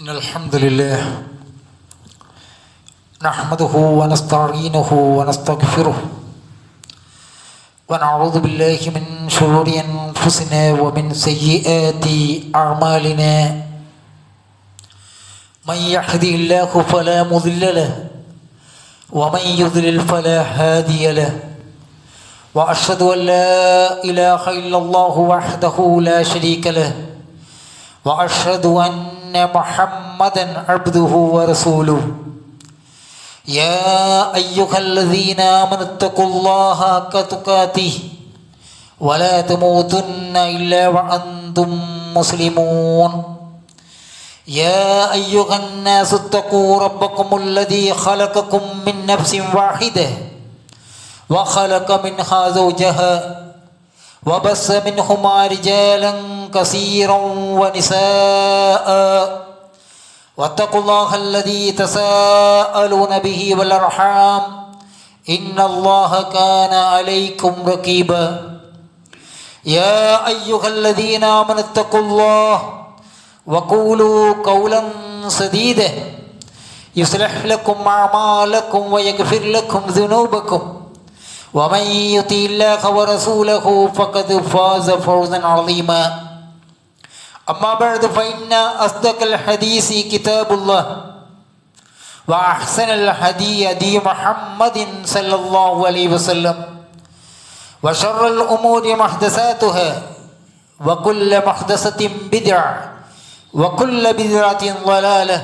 إن الحمد لله نحمده ونستعينه ونستغفره ونعوذ بالله من شرور أنفسنا ومن سيئات أعمالنا من يهده الله فلا مضل له ومن يضلل فلا هادي له وأشهد أن لا إله إلا الله وحده لا شريك له وأشهد أن محمدا عبده ورسوله يا أيها الذين آمنوا اتقوا الله حق تقاته ولا تموتن إلا وأنتم مسلمون يا أيها الناس اتقوا ربكم الذي خلقكم من نفس واحدة وخلق منها زوجها وبث منهما رجالا كثيرا ونساء واتقوا الله الذي تساءلون به والأرحام إن الله كان عليكم رقيبا يا أيها الذين آمنوا اتقوا الله وقولوا قولا سديدا يصلح لكم أعمالكم ويغفر لكم ذنوبكم ومن يطع الله ورسوله فقد فاز فوزا عظيما أما بعد فإن أصدق الحديث كتاب الله وأحسن الهدي هدي محمد صلى الله عليه وسلم وشر الأمور محدثاتها وكل محدثة بدعة وكل بدعة ضلالة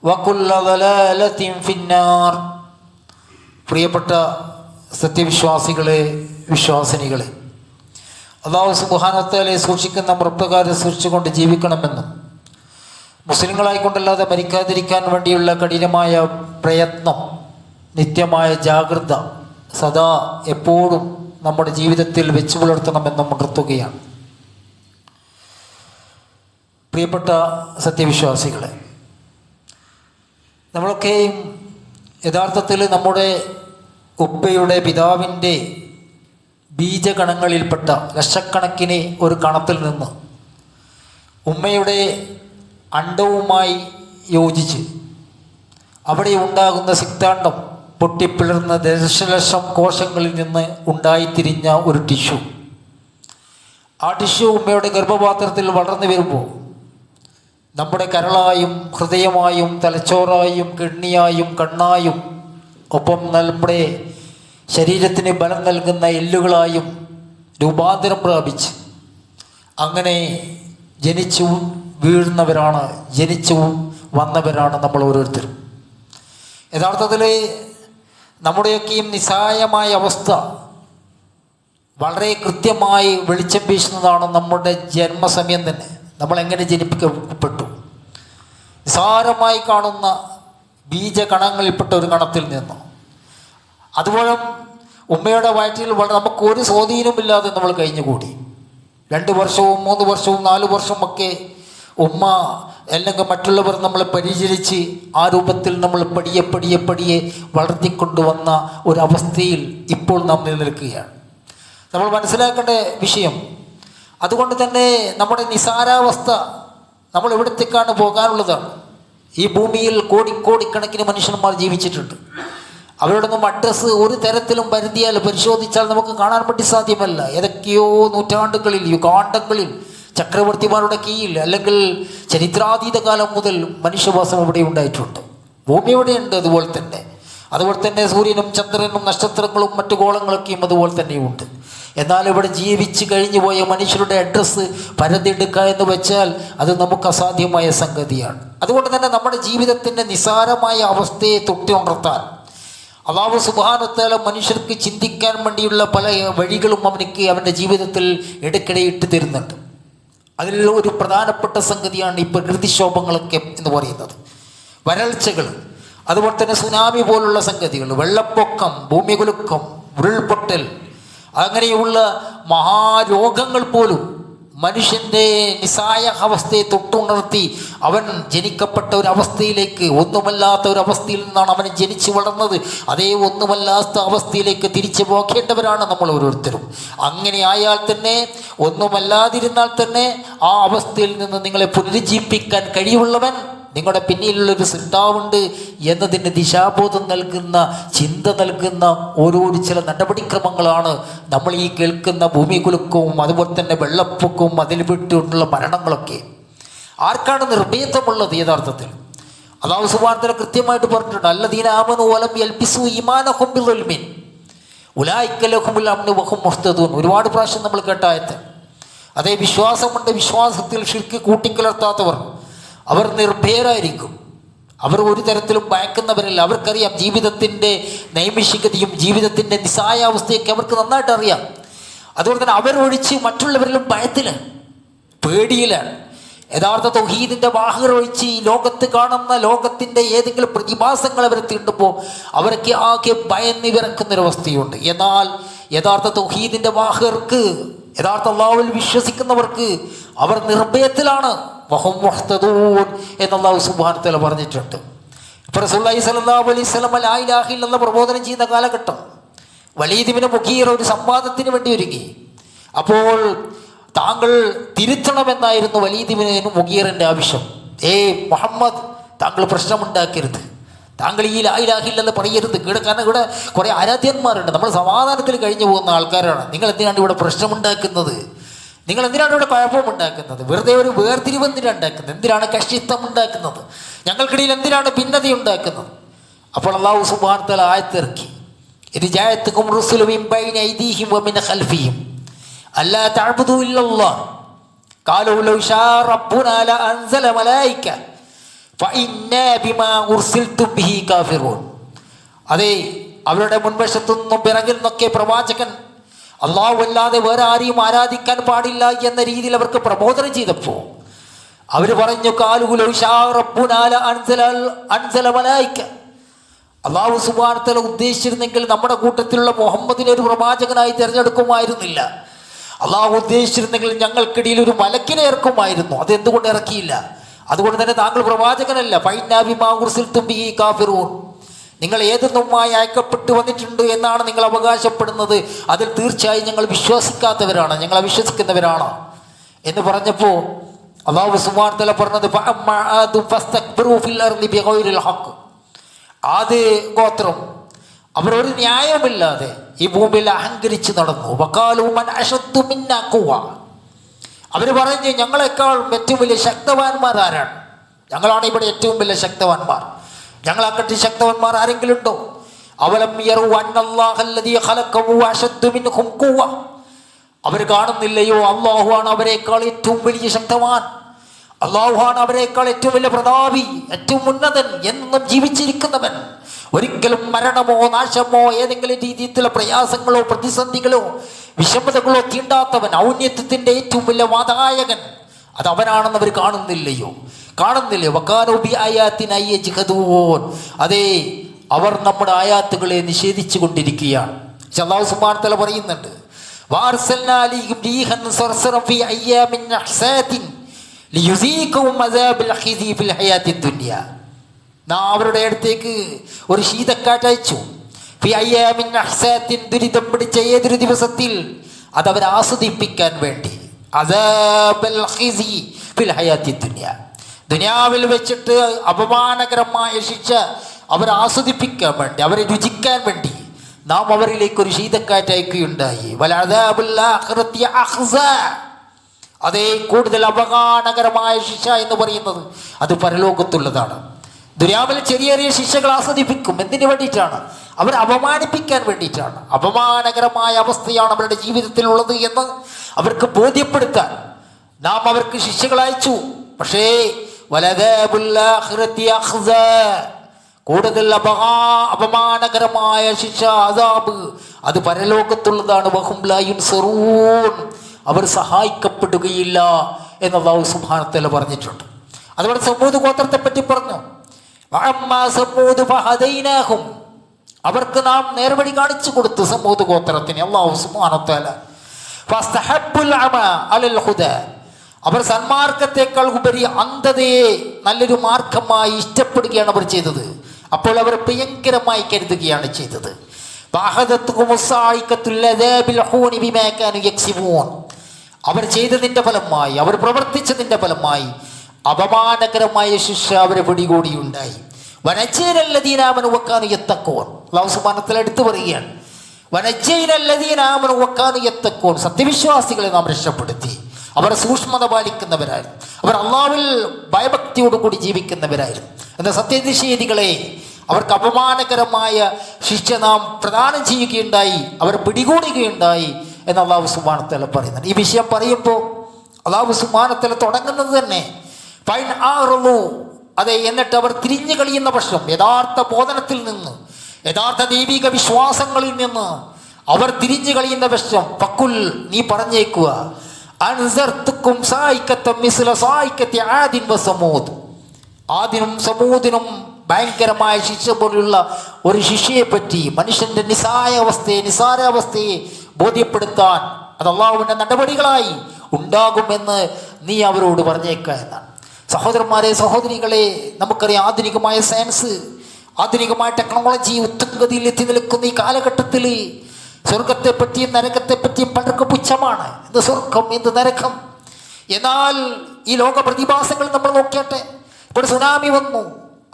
وكل ضلالة في النار. പ്രിയപ്പെട്ട സത്യവിശ്വാസികളെ, വിശ്വാസിനികളെ, അല്ലാഹു സുബ്ഹാനഹു വ തആലയെ സൂക്ഷിക്കുന്ന മൃപ്രകാരം സൂക്ഷിച്ചുകൊണ്ട് ജീവിക്കണമെന്നും മുസ്ലിങ്ങളായിക്കൊണ്ടല്ലാതെ മരിക്കാതിരിക്കാൻ വേണ്ടിയുള്ള കഠിനമായ പ്രയത്നം, നിത്യമായ ജാഗ്രത സദാ എപ്പോഴും നമ്മുടെ ജീവിതത്തിൽ വെച്ചു പുലർത്തണമെന്നും ഉണർത്തുകയാണ്. പ്രിയപ്പെട്ട സത്യവിശ്വാസികളെ, നമ്മളൊക്കെയും യഥാർത്ഥത്തിൽ നമ്മുടെ ഉപ്പയുടെ പിതാവിൻ്റെ ബീജകണങ്ങളിൽപ്പെട്ട ലക്ഷക്കണക്കിന് ഒരു കണത്തിൽ നിന്ന് ഉമ്മയുടെ അണ്ഡവുമായി യോജിച്ച് അവിടെ ഉണ്ടാകുന്ന സിക്താണ്ഡം പൊട്ടിപ്പിളർന്ന ദശലക്ഷം കോശങ്ങളിൽ നിന്ന് ഉണ്ടായിത്തിരിഞ്ഞ ഒരു ടിഷ്യൂ. ആ ടിഷ്യൂ ഉമ്മയുടെ ഗർഭപാത്രത്തിൽ വളർന്നു വരുമ്പോൾ നമ്മുടെ കരളായും ഹൃദയമായും തലച്ചോറായും കിഡ്നിയായും കണ്ണായും ഒപ്പം നമ്മുടെ ശരീരത്തിന് ബലം നൽകുന്ന എല്ലുകളായും രൂപാന്തരം പ്രാപിച്ച് അങ്ങനെ ജനിച്ചു വീഴുന്നവരാണ്, ജനിച്ചു വന്നവരാണ് നമ്മൾ ഓരോരുത്തരും. യഥാർത്ഥത്തിൽ നമ്മുടെയൊക്കെയും നിസ്സഹായമായ അവസ്ഥ വളരെ കൃത്യമായി വെളിച്ചം വീശുന്നതാണ് നമ്മുടെ ജന്മസമയം തന്നെ. നമ്മളെങ്ങനെ ജനിപ്പിക്കപ്പെട്ടു? നിസ്സാരമായി കാണുന്ന ബീജകണങ്ങളിൽപ്പെട്ട ഒരു കണത്തിൽ നിന്ന്. അതുപോലെ ഉമ്മയുടെ വയറ്റിൽ നമുക്ക് ഒരു സ്വാധീനമില്ലാതെ നമ്മൾ കഴിഞ്ഞുകൂടി. 2 വർഷവും 3 വർഷവും 4 വർഷമൊക്കെ ഉമ്മ അല്ലെങ്കിൽ മറ്റുള്ളവർ നമ്മളെ പരിചരിച്ച് ആ രൂപത്തിൽ നമ്മൾ പടിയെ വളർത്തിക്കൊണ്ടുവന്ന ഒരവസ്ഥയിൽ ഇപ്പോൾ നാം നിലനിൽക്കുകയാണ്. നമ്മൾ മനസ്സിലാക്കേണ്ട വിഷയം അതുകൊണ്ട് തന്നെ നമ്മുടെ നിസാരാവസ്ഥ നമ്മൾ എവിടത്തേക്കാണ് പോകാനുള്ളതാണ്. ഈ ഭൂമിയിൽ കോടിക്കണക്കിന് മനുഷ്യന്മാർ ജീവിച്ചിട്ടുണ്ട്. അവരോടൊന്നും അഡ്രസ്സ് ഒരു തരത്തിലും പരിശോധിച്ചാൽ നമുക്ക് കാണാൻ വേണ്ടി സാധ്യമല്ല. ഏതൊക്കെയോ നൂറ്റാണ്ടുകളിൽ, യുഗാണ്ടങ്ങളിൽ ചക്രവർത്തിമാരുടെ കീഴിൽ അല്ലെങ്കിൽ ചരിത്രാതീത കാലം മുതൽ മനുഷ്യവാസം ഇവിടെ ഉണ്ടായിട്ടുണ്ട്. ഭൂമി എവിടെയുണ്ട്. അതുപോലെ തന്നെ സൂര്യനും ചന്ദ്രനും നക്ഷത്രങ്ങളും മറ്റു ഗോളങ്ങളൊക്കെയും അതുപോലെ തന്നെയുണ്ട്. എന്നാൽ ഇവിടെ ജീവിച്ച് കഴിഞ്ഞു പോയ മനുഷ്യരുടെ അഡ്രസ്സ് പരതെടുക്കുക എന്ന് വെച്ചാൽ അത് നമുക്ക് അസാധ്യമായ സംഗതിയാണ്. അതുകൊണ്ട് തന്നെ നമ്മുടെ ജീവിതത്തിൻ്റെ നിസാരമായ അവസ്ഥയെ തൊട്ടുണർത്താൻ അല്ലാഹു സുബ്ഹാനഹു വ തആല മനുഷ്യർക്ക് ചിന്തിക്കാൻ വേണ്ടിയുള്ള പല വഴികളും അവൻ്റെ ജീവിതത്തിൽ ഇടയ്ക്കിടെ ഇട്ട് തരുന്നുണ്ട്. അതിൽ ഒരു പ്രധാനപ്പെട്ട സംഗതിയാണ് ഈ പ്രകൃതിക്ഷോഭങ്ങളൊക്കെ എന്ന് പറയുന്നത്. വരൾച്ചകൾ, അതുപോലെ തന്നെ സുനാമി പോലുള്ള സംഗതികൾ, വെള്ളപ്പൊക്കം, ഭൂമികുലുക്കം, ഉരുൾപൊട്ടൽ, അങ്ങനെയുള്ള മഹാരോഗങ്ങൾ പോലും മനുഷ്യൻ്റെ നിസ്സായ അവസ്ഥയെ തൊട്ടുണർത്തി അവൻ ജനിക്കപ്പെട്ട ഒരവസ്ഥയിലേക്ക്, ഒന്നുമല്ലാത്ത ഒരവസ്ഥയിൽ നിന്നാണ് അവൻ ജനിച്ചു വളർന്നത്. അതേ ഒന്നുമല്ലാത്ത അവസ്ഥയിലേക്ക് തിരിച്ചു പോകേണ്ടവരാണ് നമ്മൾ ഓരോരുത്തരും. അങ്ങനെ ആയാൽ തന്നെ, ഒന്നുമല്ലാതിരുന്നാൽ തന്നെ ആ അവസ്ഥയിൽ നിന്ന് നിങ്ങളെ പുനരുജ്ജീവിപ്പിക്കാൻ കഴിവുള്ളവൻ നിങ്ങളുടെ പിന്നിലുള്ളൊരു സിട്ടാവുണ്ട് എന്നതിന് ദിശാബോധം നൽകുന്ന, ചിന്ത നൽകുന്ന ഓരോ ചില നടപടിക്രമങ്ങളാണ് നമ്മൾ ഈ കേൾക്കുന്ന ഭൂമികുലുക്കവും അതുപോലെ തന്നെ വെള്ളപ്പൊക്കവും അതിൽ വിട്ടുള്ള മരണങ്ങളൊക്കെ. ആർക്കാണ് നിർഭയത്വമുള്ളത്? യഥാർത്ഥത്തിൽ അല്ലാഹു സുബ്ഹാനഹു വ തആല കൃത്യമായിട്ട് പറഞ്ഞിട്ടുണ്ട്, അല്ലദീന ആമനൂ വലം യൽബിസൂ ഈമാനഹും ബിളുൽമിൻ ഉലൈക ലഹുമുൽ അംനു വഹും മുഹ്തദൂൻ. ഒരുപാട് പ്രാവശ്യം നമ്മൾ കേട്ട ആയത്ത്. അതേ, വിശ്വാസമുണ്ട്, വിശ്വാസത്തിൽ ശിർക്ക് കൂട്ടിക്കലർത്താത്തവർ അവർ നിർഭയരായിരിക്കും. അവർ ഒരു തരത്തിലും ഭയക്കുന്നവരല്ല. അവർക്കറിയാം ജീവിതത്തിൻ്റെ നൈമിഷികതയും ജീവിതത്തിൻ്റെ നിസ്സായാവസ്ഥയൊക്കെ അവർക്ക് നന്നായിട്ട് അറിയാം. അതുകൊണ്ട് തന്നെ അവരൊഴിച്ച് മറ്റുള്ളവരിലും ഭയത്തിലാണ്, പേടിയിലാണ്. യഥാർത്ഥ തൗഹീദിൻ്റെ വാഹകർ ഒഴിച്ച് ഈ ലോകത്ത് കാണുന്ന ലോകത്തിൻ്റെ ഏതെങ്കിലും പ്രതിഭാസങ്ങൾ അവരെ തീണ്ടുമ്പോൾ അവരൊക്കെ ആകെ ഭയന്ന് വിറക്കുന്നൊരവസ്ഥയുണ്ട്. എന്നാൽ യഥാർത്ഥ തൗഹീദിൻ്റെ വാഹകർക്ക്, യഥാർത്ഥ അല്ലാഹുവിൽ വിശ്വസിക്കുന്നവർക്ക് അവർ നിർഭയത്തിലാണ്. വഹും മുഹ്തദൂൻ എന്ന് അല്ലാഹു സുബ്ഹാനഹു വ തആല പറഞ്ഞിട്ടുണ്ട്. ഇപ്പോൾ റസൂലുള്ളാഹി സ്വല്ലല്ലാഹു അലൈഹി വസല്ലം ലാ ഇലാഹ ഇല്ലല്ലാഹ് പ്രബോധനം ചെയ്യുന്ന കാലഘട്ടം വലീദ് ഇബ്നു മുഗീറ ഒരു സംവാദത്തിന് വേണ്ടി ഒരുങ്ങി. അപ്പോൾ താങ്കൾ തിരുത്തണമെന്നായിരുന്നു വലീദ് ഇബ്നു മുഗീറിൻ്റെ ആവശ്യം. മുഹമ്മദ്, താങ്കൾ പ്രശ്നമുണ്ടാക്കരുത്, താങ്കൾ ഈ ലാ ഇലാഹ ഇല്ലല്ലാഹ് പറയരുത്. കാരണം ഇവിടെ കുറേ ആരാധ്യന്മാരുണ്ട്, നമ്മൾ സമാധാനത്തിൽ കഴിഞ്ഞു പോകുന്ന ആൾക്കാരാണ്. നിങ്ങൾ എന്തിനാണ് ഇവിടെ പ്രശ്നമുണ്ടാക്കുന്നത്? നിങ്ങൾ എന്തിനാണ് ഇവിടെ കുഴപ്പമുണ്ടാക്കുന്നത്? വെറുതെ ഒരു വേർതിരിവ് എന്തിനാണ് ഉണ്ടാക്കുന്നത്? എന്തിനാണ് കക്ഷിത്വം ഉണ്ടാക്കുന്നത്? ഞങ്ങൾക്കിടയിൽ എന്തിനാണ് ഭിന്നത ഉണ്ടാക്കുന്നത്? അപ്പോൾ അല്ലാഹു സുബ്ഹാനഹു വ തആല ആയത്തിറക്കി, ഇദ് ജാഅത്കും റുസുലു മിൻ ബൈനി ഐദീഹിം വമിൻ ഖൽഫിഹിം അല്ലാ തഅബ്ദു ഇല്ലല്ലാഹ് ഖാലൂ ലൗ ശാ റബ്ബുനാ ലഅൻസല മലായിക ഫഇന്നാ ബിമാ ഉർസിൽതും ബിഹി കാഫിറൂൻ. അതേ, അവരുടെ മുൻവശത്തുനിന്നും പിറകിൽ നിന്നൊക്കെ പ്രവാചകൻ അല്ലാഹു അല്ലാതെ വേറെ ആരെയും ആരാധിക്കാൻ പാടില്ല എന്ന രീതിയിൽ അവർക്ക് പ്രബോധനം ചെയ്തപ്പോൾ അവർ പറഞ്ഞു, ഖാലൂ ലൗ ശാ റബ്ബുനാ ലഅൻസല മലായിക. അല്ലാഹു സുബ്ഹാനഹു വ തആല ഉദ്ദേശിച്ചിരുന്നെങ്കിൽ നമ്മുടെ കൂട്ടത്തിലുള്ള മുഹമ്മദിനെ ഒരു പ്രവാചകനായി തിരഞ്ഞെടുക്കുമായിരുന്നില്ല. അള്ളാഹു ഉദ്ദേശിച്ചിരുന്നെങ്കിൽ ഞങ്ങൾക്കിടയിൽ ഒരു മലക്കിനെ ഇറക്കുമായിരുന്നു. അതെന്തുകൊണ്ട് ഇറക്കിയില്ല? അതുകൊണ്ട് തന്നെ താങ്കൾ പ്രവാചകനല്ല. ഫഇന്നാ ബിമാ ഉർസിൽതും ബിഹി കാഫിറൂൻ. നിങ്ങൾ ഏതൊന്നുമായി അയക്കപ്പെട്ടു വന്നിട്ടുണ്ട് എന്നാണ് നിങ്ങൾ അവകാശപ്പെടുന്നത്, അതിൽ തീർച്ചയായും ഞങ്ങൾ വിശ്വസിക്കാത്തവരാണ്, ഞങ്ങൾ അവിശ്വസിക്കുന്നവരാണ് എന്ന് പറഞ്ഞപ്പോൾ അല്ലാഹു സുബ്ഹാനഹു വ തആല പറഞ്ഞത്, ഫഅമ്മാ ആദു ഫസ്തക്ബറൂ ഫിൽ അർളി ബിഗൈരിൽ ഹഖ്. ആദ് ഗോത്രം അവർ ഒരു ന്യായമില്ലാതെ ഈ ഭൂമിയിൽ അഹങ്കരിച്ച് നടന്നു. വഖാലൂ മൻ അശദ്ദു മിന്നാ ഖുവ്വ. അവർ പറഞ്ഞു, ഞങ്ങളെക്കാൾ ഏറ്റവും വലിയ ശക്തവാന്മാർ ആരാണ്? ഞങ്ങളാണ് ഇവിടെ ഏറ്റവും വലിയ ശക്തവാന്മാർ, ഞങ്ങളാക്കട്ടെ ശക്തവാന്മാർ ആരെങ്കിലും ഉണ്ടോ? അവലം യറൂ അന്നല്ലാഹല്ലദീ ഖലഖഹു അശദ്ദു മിൻഹും ഖുവ്വ. അവർ കാണുന്നില്ലയോ അല്ലാഹു ആണ് അവരെക്കാൾ ഏറ്റവും വലിയ ശക്തവാൻ, അല്ലാഹു ആണ് അവരെക്കാൾ ഏറ്റവും വലിയ പ്രതാപി, ഏറ്റവും ഉന്നതൻ, എന്നും ജീവിച്ചിരിക്കുന്നവൻ, ഒരിക്കലും മരണമോ നാശമോ ഏതെങ്കിലും രീതിയിലുള്ള പ്രയാസങ്ങളോ പ്രതിസന്ധികളോ വിഷമതകളോ തീണ്ടാത്തവൻ, ഔന്നത്യത്തിൻ്റെ ഏറ്റവും വലിയ വാതായകൻ, അത് അവനാണെന്ന് അവർ കാണുന്നില്ലയോ? വകാനൂ ബി ആയാതിനാ യജ്ഹദൂൻ. അതേ, അവർ നമ്മുടെ ആയാത്തുകളെ നിഷേധിച്ചു കൊണ്ടിരിക്കുകയാണ്. അല്ലാഹു സുബ്ഹാനഹു വ തആല പറയുന്നുണ്ട്, വഅർസൽനാ അലൈഹിം റീഹൻ സർസറൻ ഫീ അയ്യാമിൻ നഹ്സാത്തിൻ ലിയുസീഖും അസാബൽ ഖിസി ഫിൽ ഹയാത്തിദ് ദുനിയ. നാം അവരുടെ അടുത്തേക്ക് ഒരു ശീതക്കാറ്റ് അയച്ചു. ഫി അയ്യാമിൻ നഹ്സാത്തിൻ, ദുരിതം പിടിച്ച ഏതൊരു ദിവസത്തിൽ അതവരെ ആസ്വദിപ്പിക്കാൻ വേണ്ടി. അസാബൽ ഖിസി ഫിൽ ഹയാത്തിദ് ദുനിയ, ദുനിയാവിൽ വെച്ചിട്ട് അപമാനകരമായ ശിക്ഷ അവരെ ആസ്വദിപ്പിക്കാൻ വേണ്ടി, അവരെ രുചിക്കാൻ വേണ്ടി നാം അവരിലേക്ക് ഒരു ശീതക്കാറ്റ് അയക്കുകയുണ്ടായി. വലഅദാബുൽ ആഖിറതി അഖ്സാ. അതേ, കൂടുതൽ അപമാനകരമായ ശിക്ഷ എന്ന് പറയുന്നത് അത് പരലോകത്തുള്ളതാണ്. ദുനിയാവിൽ ചെറിയ ചെറിയ ശിക്ഷകൾ ആസ്വദിപ്പിക്കും. എന്തിനു വേണ്ടിയിട്ടാണ്? അവരെ അപമാനിപ്പിക്കാൻ വേണ്ടിയിട്ടാണ്. അപമാനകരമായ അവസ്ഥയാണ് അവരുടെ ജീവിതത്തിലുള്ളത് എന്ന് അവർക്ക് ബോധ്യപ്പെടുത്താൻ നാം അവർക്ക് ശിക്ഷകൾ അയച്ചു. പക്ഷേ വലഅദാബുൽ ആഖിറതി അഖ്സാ, കൂടുതൽ അപമാനകരമായ ശിക്ഷ, അസാബ്, അത് പരലോകത്തുള്ളതാണ്. വഹും ലാ യുൻസറൂൻ, അവർ സഹായിക്കപ്പെടുകയില്ല എന്ന് അല്ലാഹു സുബ്ഹാനഹു വ തആല പറഞ്ഞിട്ടുണ്ട്. അതുപോലെ സമൂദ് ഗോത്രത്തെ പറ്റി പറഞ്ഞു, വഅമ്മാ സമൂദ് ഫഹദൈനാഹും, അവർക്ക് നാം നേർവഴി കാണിച്ചു കൊടുത്തു സമൂദ് ഗോത്രത്തിന്. അല്ലാഹു സുബ്ഹാനഹു വ തആല ഫസ്തഹബ്ബുൽ അമാ അലൽ ഹുദാ, അവർ സന്മാർഗത്തെക്കാൾ ഉപരി അന്ധതയെ നല്ലൊരു മാർഗമായി ഇഷ്ടപ്പെടുകയാണ് അവർ ചെയ്തത്. അപ്പോൾ അവർ ഭയങ്കരമായി കരുതുകയാണ് ചെയ്തത്. അവർ ചെയ്തതിൻ്റെ ഫലമായി, അവർ പ്രവർത്തിച്ചതിൻ്റെ ഫലമായി അപമാനകരമായ ശിക്ഷ അവരെ പിടികൂടിയുണ്ടായി. വനജൈനല്ലദീനാമനു വക്കാനു യത്തഖൂൻ, അല്ലാഹു സുബ്ഹാനഹു വ തആല എടുത്തു പറയുകയാണ്, വനജൈനല്ലദീനാമനു വക്കാനു യത്തഖൂൻ, സത്യവിശ്വാസികളെ നാം രക്ഷപ്പെടുത്തി. അവർ സൂക്ഷ്മത പാലിക്കുന്നവരായിരുന്നു, അവർ അള്ളാഹുവിൽ ഭയഭക്തിയോടുകൂടി ജീവിക്കുന്നവരായിരുന്നു. എന്നാൽ സത്യനിഷേധികളെ അവർക്ക് അപമാനകരമായ ശിക്ഷ നാം പ്രദാനം ചെയ്യുകയുണ്ടായി, അവർ പിടികൂടുകയുണ്ടായി എന്ന് അല്ലാഹു സുബ്ഹാനഹു വ തആല പറയുന്നുണ്ട്. ഈ വിഷയം പറയുമ്പോൾ അല്ലാഹു സുബ്ഹാനഹു വ തആല തുടങ്ങുന്നത് തന്നെ ഫൈൻ ആറുന്നു, അതെ, എന്നിട്ട് അവർ തിരിഞ്ഞു കളിയുന്ന പക്ഷം, യഥാർത്ഥ ബോധനത്തിൽ നിന്ന്, യഥാർത്ഥ ദൈവിക വിശ്വാസങ്ങളിൽ നിന്ന് അവർ തിരിഞ്ഞു കളിയുന്ന പക്ഷം, ഫക്കുൽ, നീ പറഞ്ഞേക്കുക, അൻസർതുക്കും സായിക്കത്തും മിസ്ല സായിക്കത്തി ആദിൻ വ സമൂദ്, ആദിനും സമൂദിനും ഭയങ്കരമായ ശിക്ഷ പോലുള്ള ഒരു ശിക്ഷയെപ്പറ്റി, മനുഷ്യന്റെ നിസാരാവസ്ഥയെ ബോധ്യപ്പെടുത്താൻ അത് അള്ളാഹുവിൻ്റെ നടപടികളായി ഉണ്ടാകുമെന്ന് നീ അവരോട് പറഞ്ഞേക്കുക എന്നാണ്. സഹോദരന്മാരെ, സഹോദരികളെ, നമുക്കറിയാം ആധുനികമായ സയൻസ്, ആധുനികമായ ടെക്നോളജി ഉത്തുംഗതിയിൽ എത്തി നിൽക്കുന്ന ഈ കാലഘട്ടത്തിൽ സ്വർഗത്തെപ്പറ്റിയും നരകത്തെപ്പറ്റിയും പലർക്കും പുച്ഛമാണ്. എന്ത് സ്വർഗം, എന്ത് നരകം. എന്നാൽ ഈ ലോക പ്രതിഭാസങ്ങൾ നമ്മൾ നോക്കിയാട്ടെ. ഇപ്പോൾ സുനാമി വന്നു,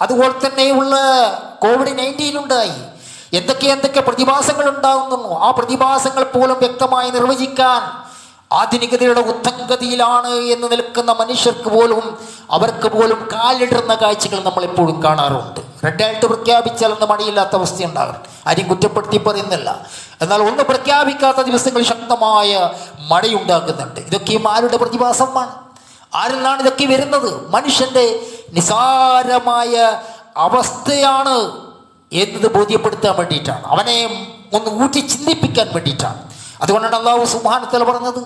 അതുപോലെ തന്നെയുള്ള COVID-19 ഉണ്ടായി. എന്തൊക്കെ പ്രതിഭാസങ്ങൾ ഉണ്ടാകുന്നു. ആ പ്രതിഭാസങ്ങൾ പോലും വ്യക്തമായി നിർവചിക്കാൻ ആധുനികതയുടെ ഉത്തംഗതിയിലാണ് എന്ന് നിൽക്കുന്ന മനുഷ്യർക്ക് പോലും, അവർക്ക് പോലും കാലിടുന്ന കാഴ്ചകൾ നമ്മൾ എപ്പോഴും കാണാറുണ്ട്. റെഡ് അലർട്ട് പ്രഖ്യാപിച്ചാൽ അന്ന് മഴയില്ലാത്ത അവസ്ഥ ഉണ്ടാകും. ആരും കുറ്റപ്പെടുത്തി പറയുന്നില്ല. എന്നാൽ ഒന്ന് പ്രഖ്യാപിക്കാത്ത ദിവസങ്ങളിൽ ശക്തമായ മഴയുണ്ടാകുന്നുണ്ട്. ഇതൊക്കെയും ആരുടെ പ്രതിഭാസമാണ്? ആരിൽ നിന്നാണ് ഇതൊക്കെ വരുന്നത്? മനുഷ്യൻ്റെ നിസാരമായ അവസ്ഥയാണ് എന്നത് ബോധ്യപ്പെടുത്താൻ വേണ്ടിയിട്ടാണ്, അവനെ ഒന്ന് ഊറ്റി ചിന്തിപ്പിക്കാൻ വേണ്ടിയിട്ടാണ്. അതുകൊണ്ടാണ് അല്ലാഹു സുബ്ഹാനഹു വ തആല പറഞ്ഞത്,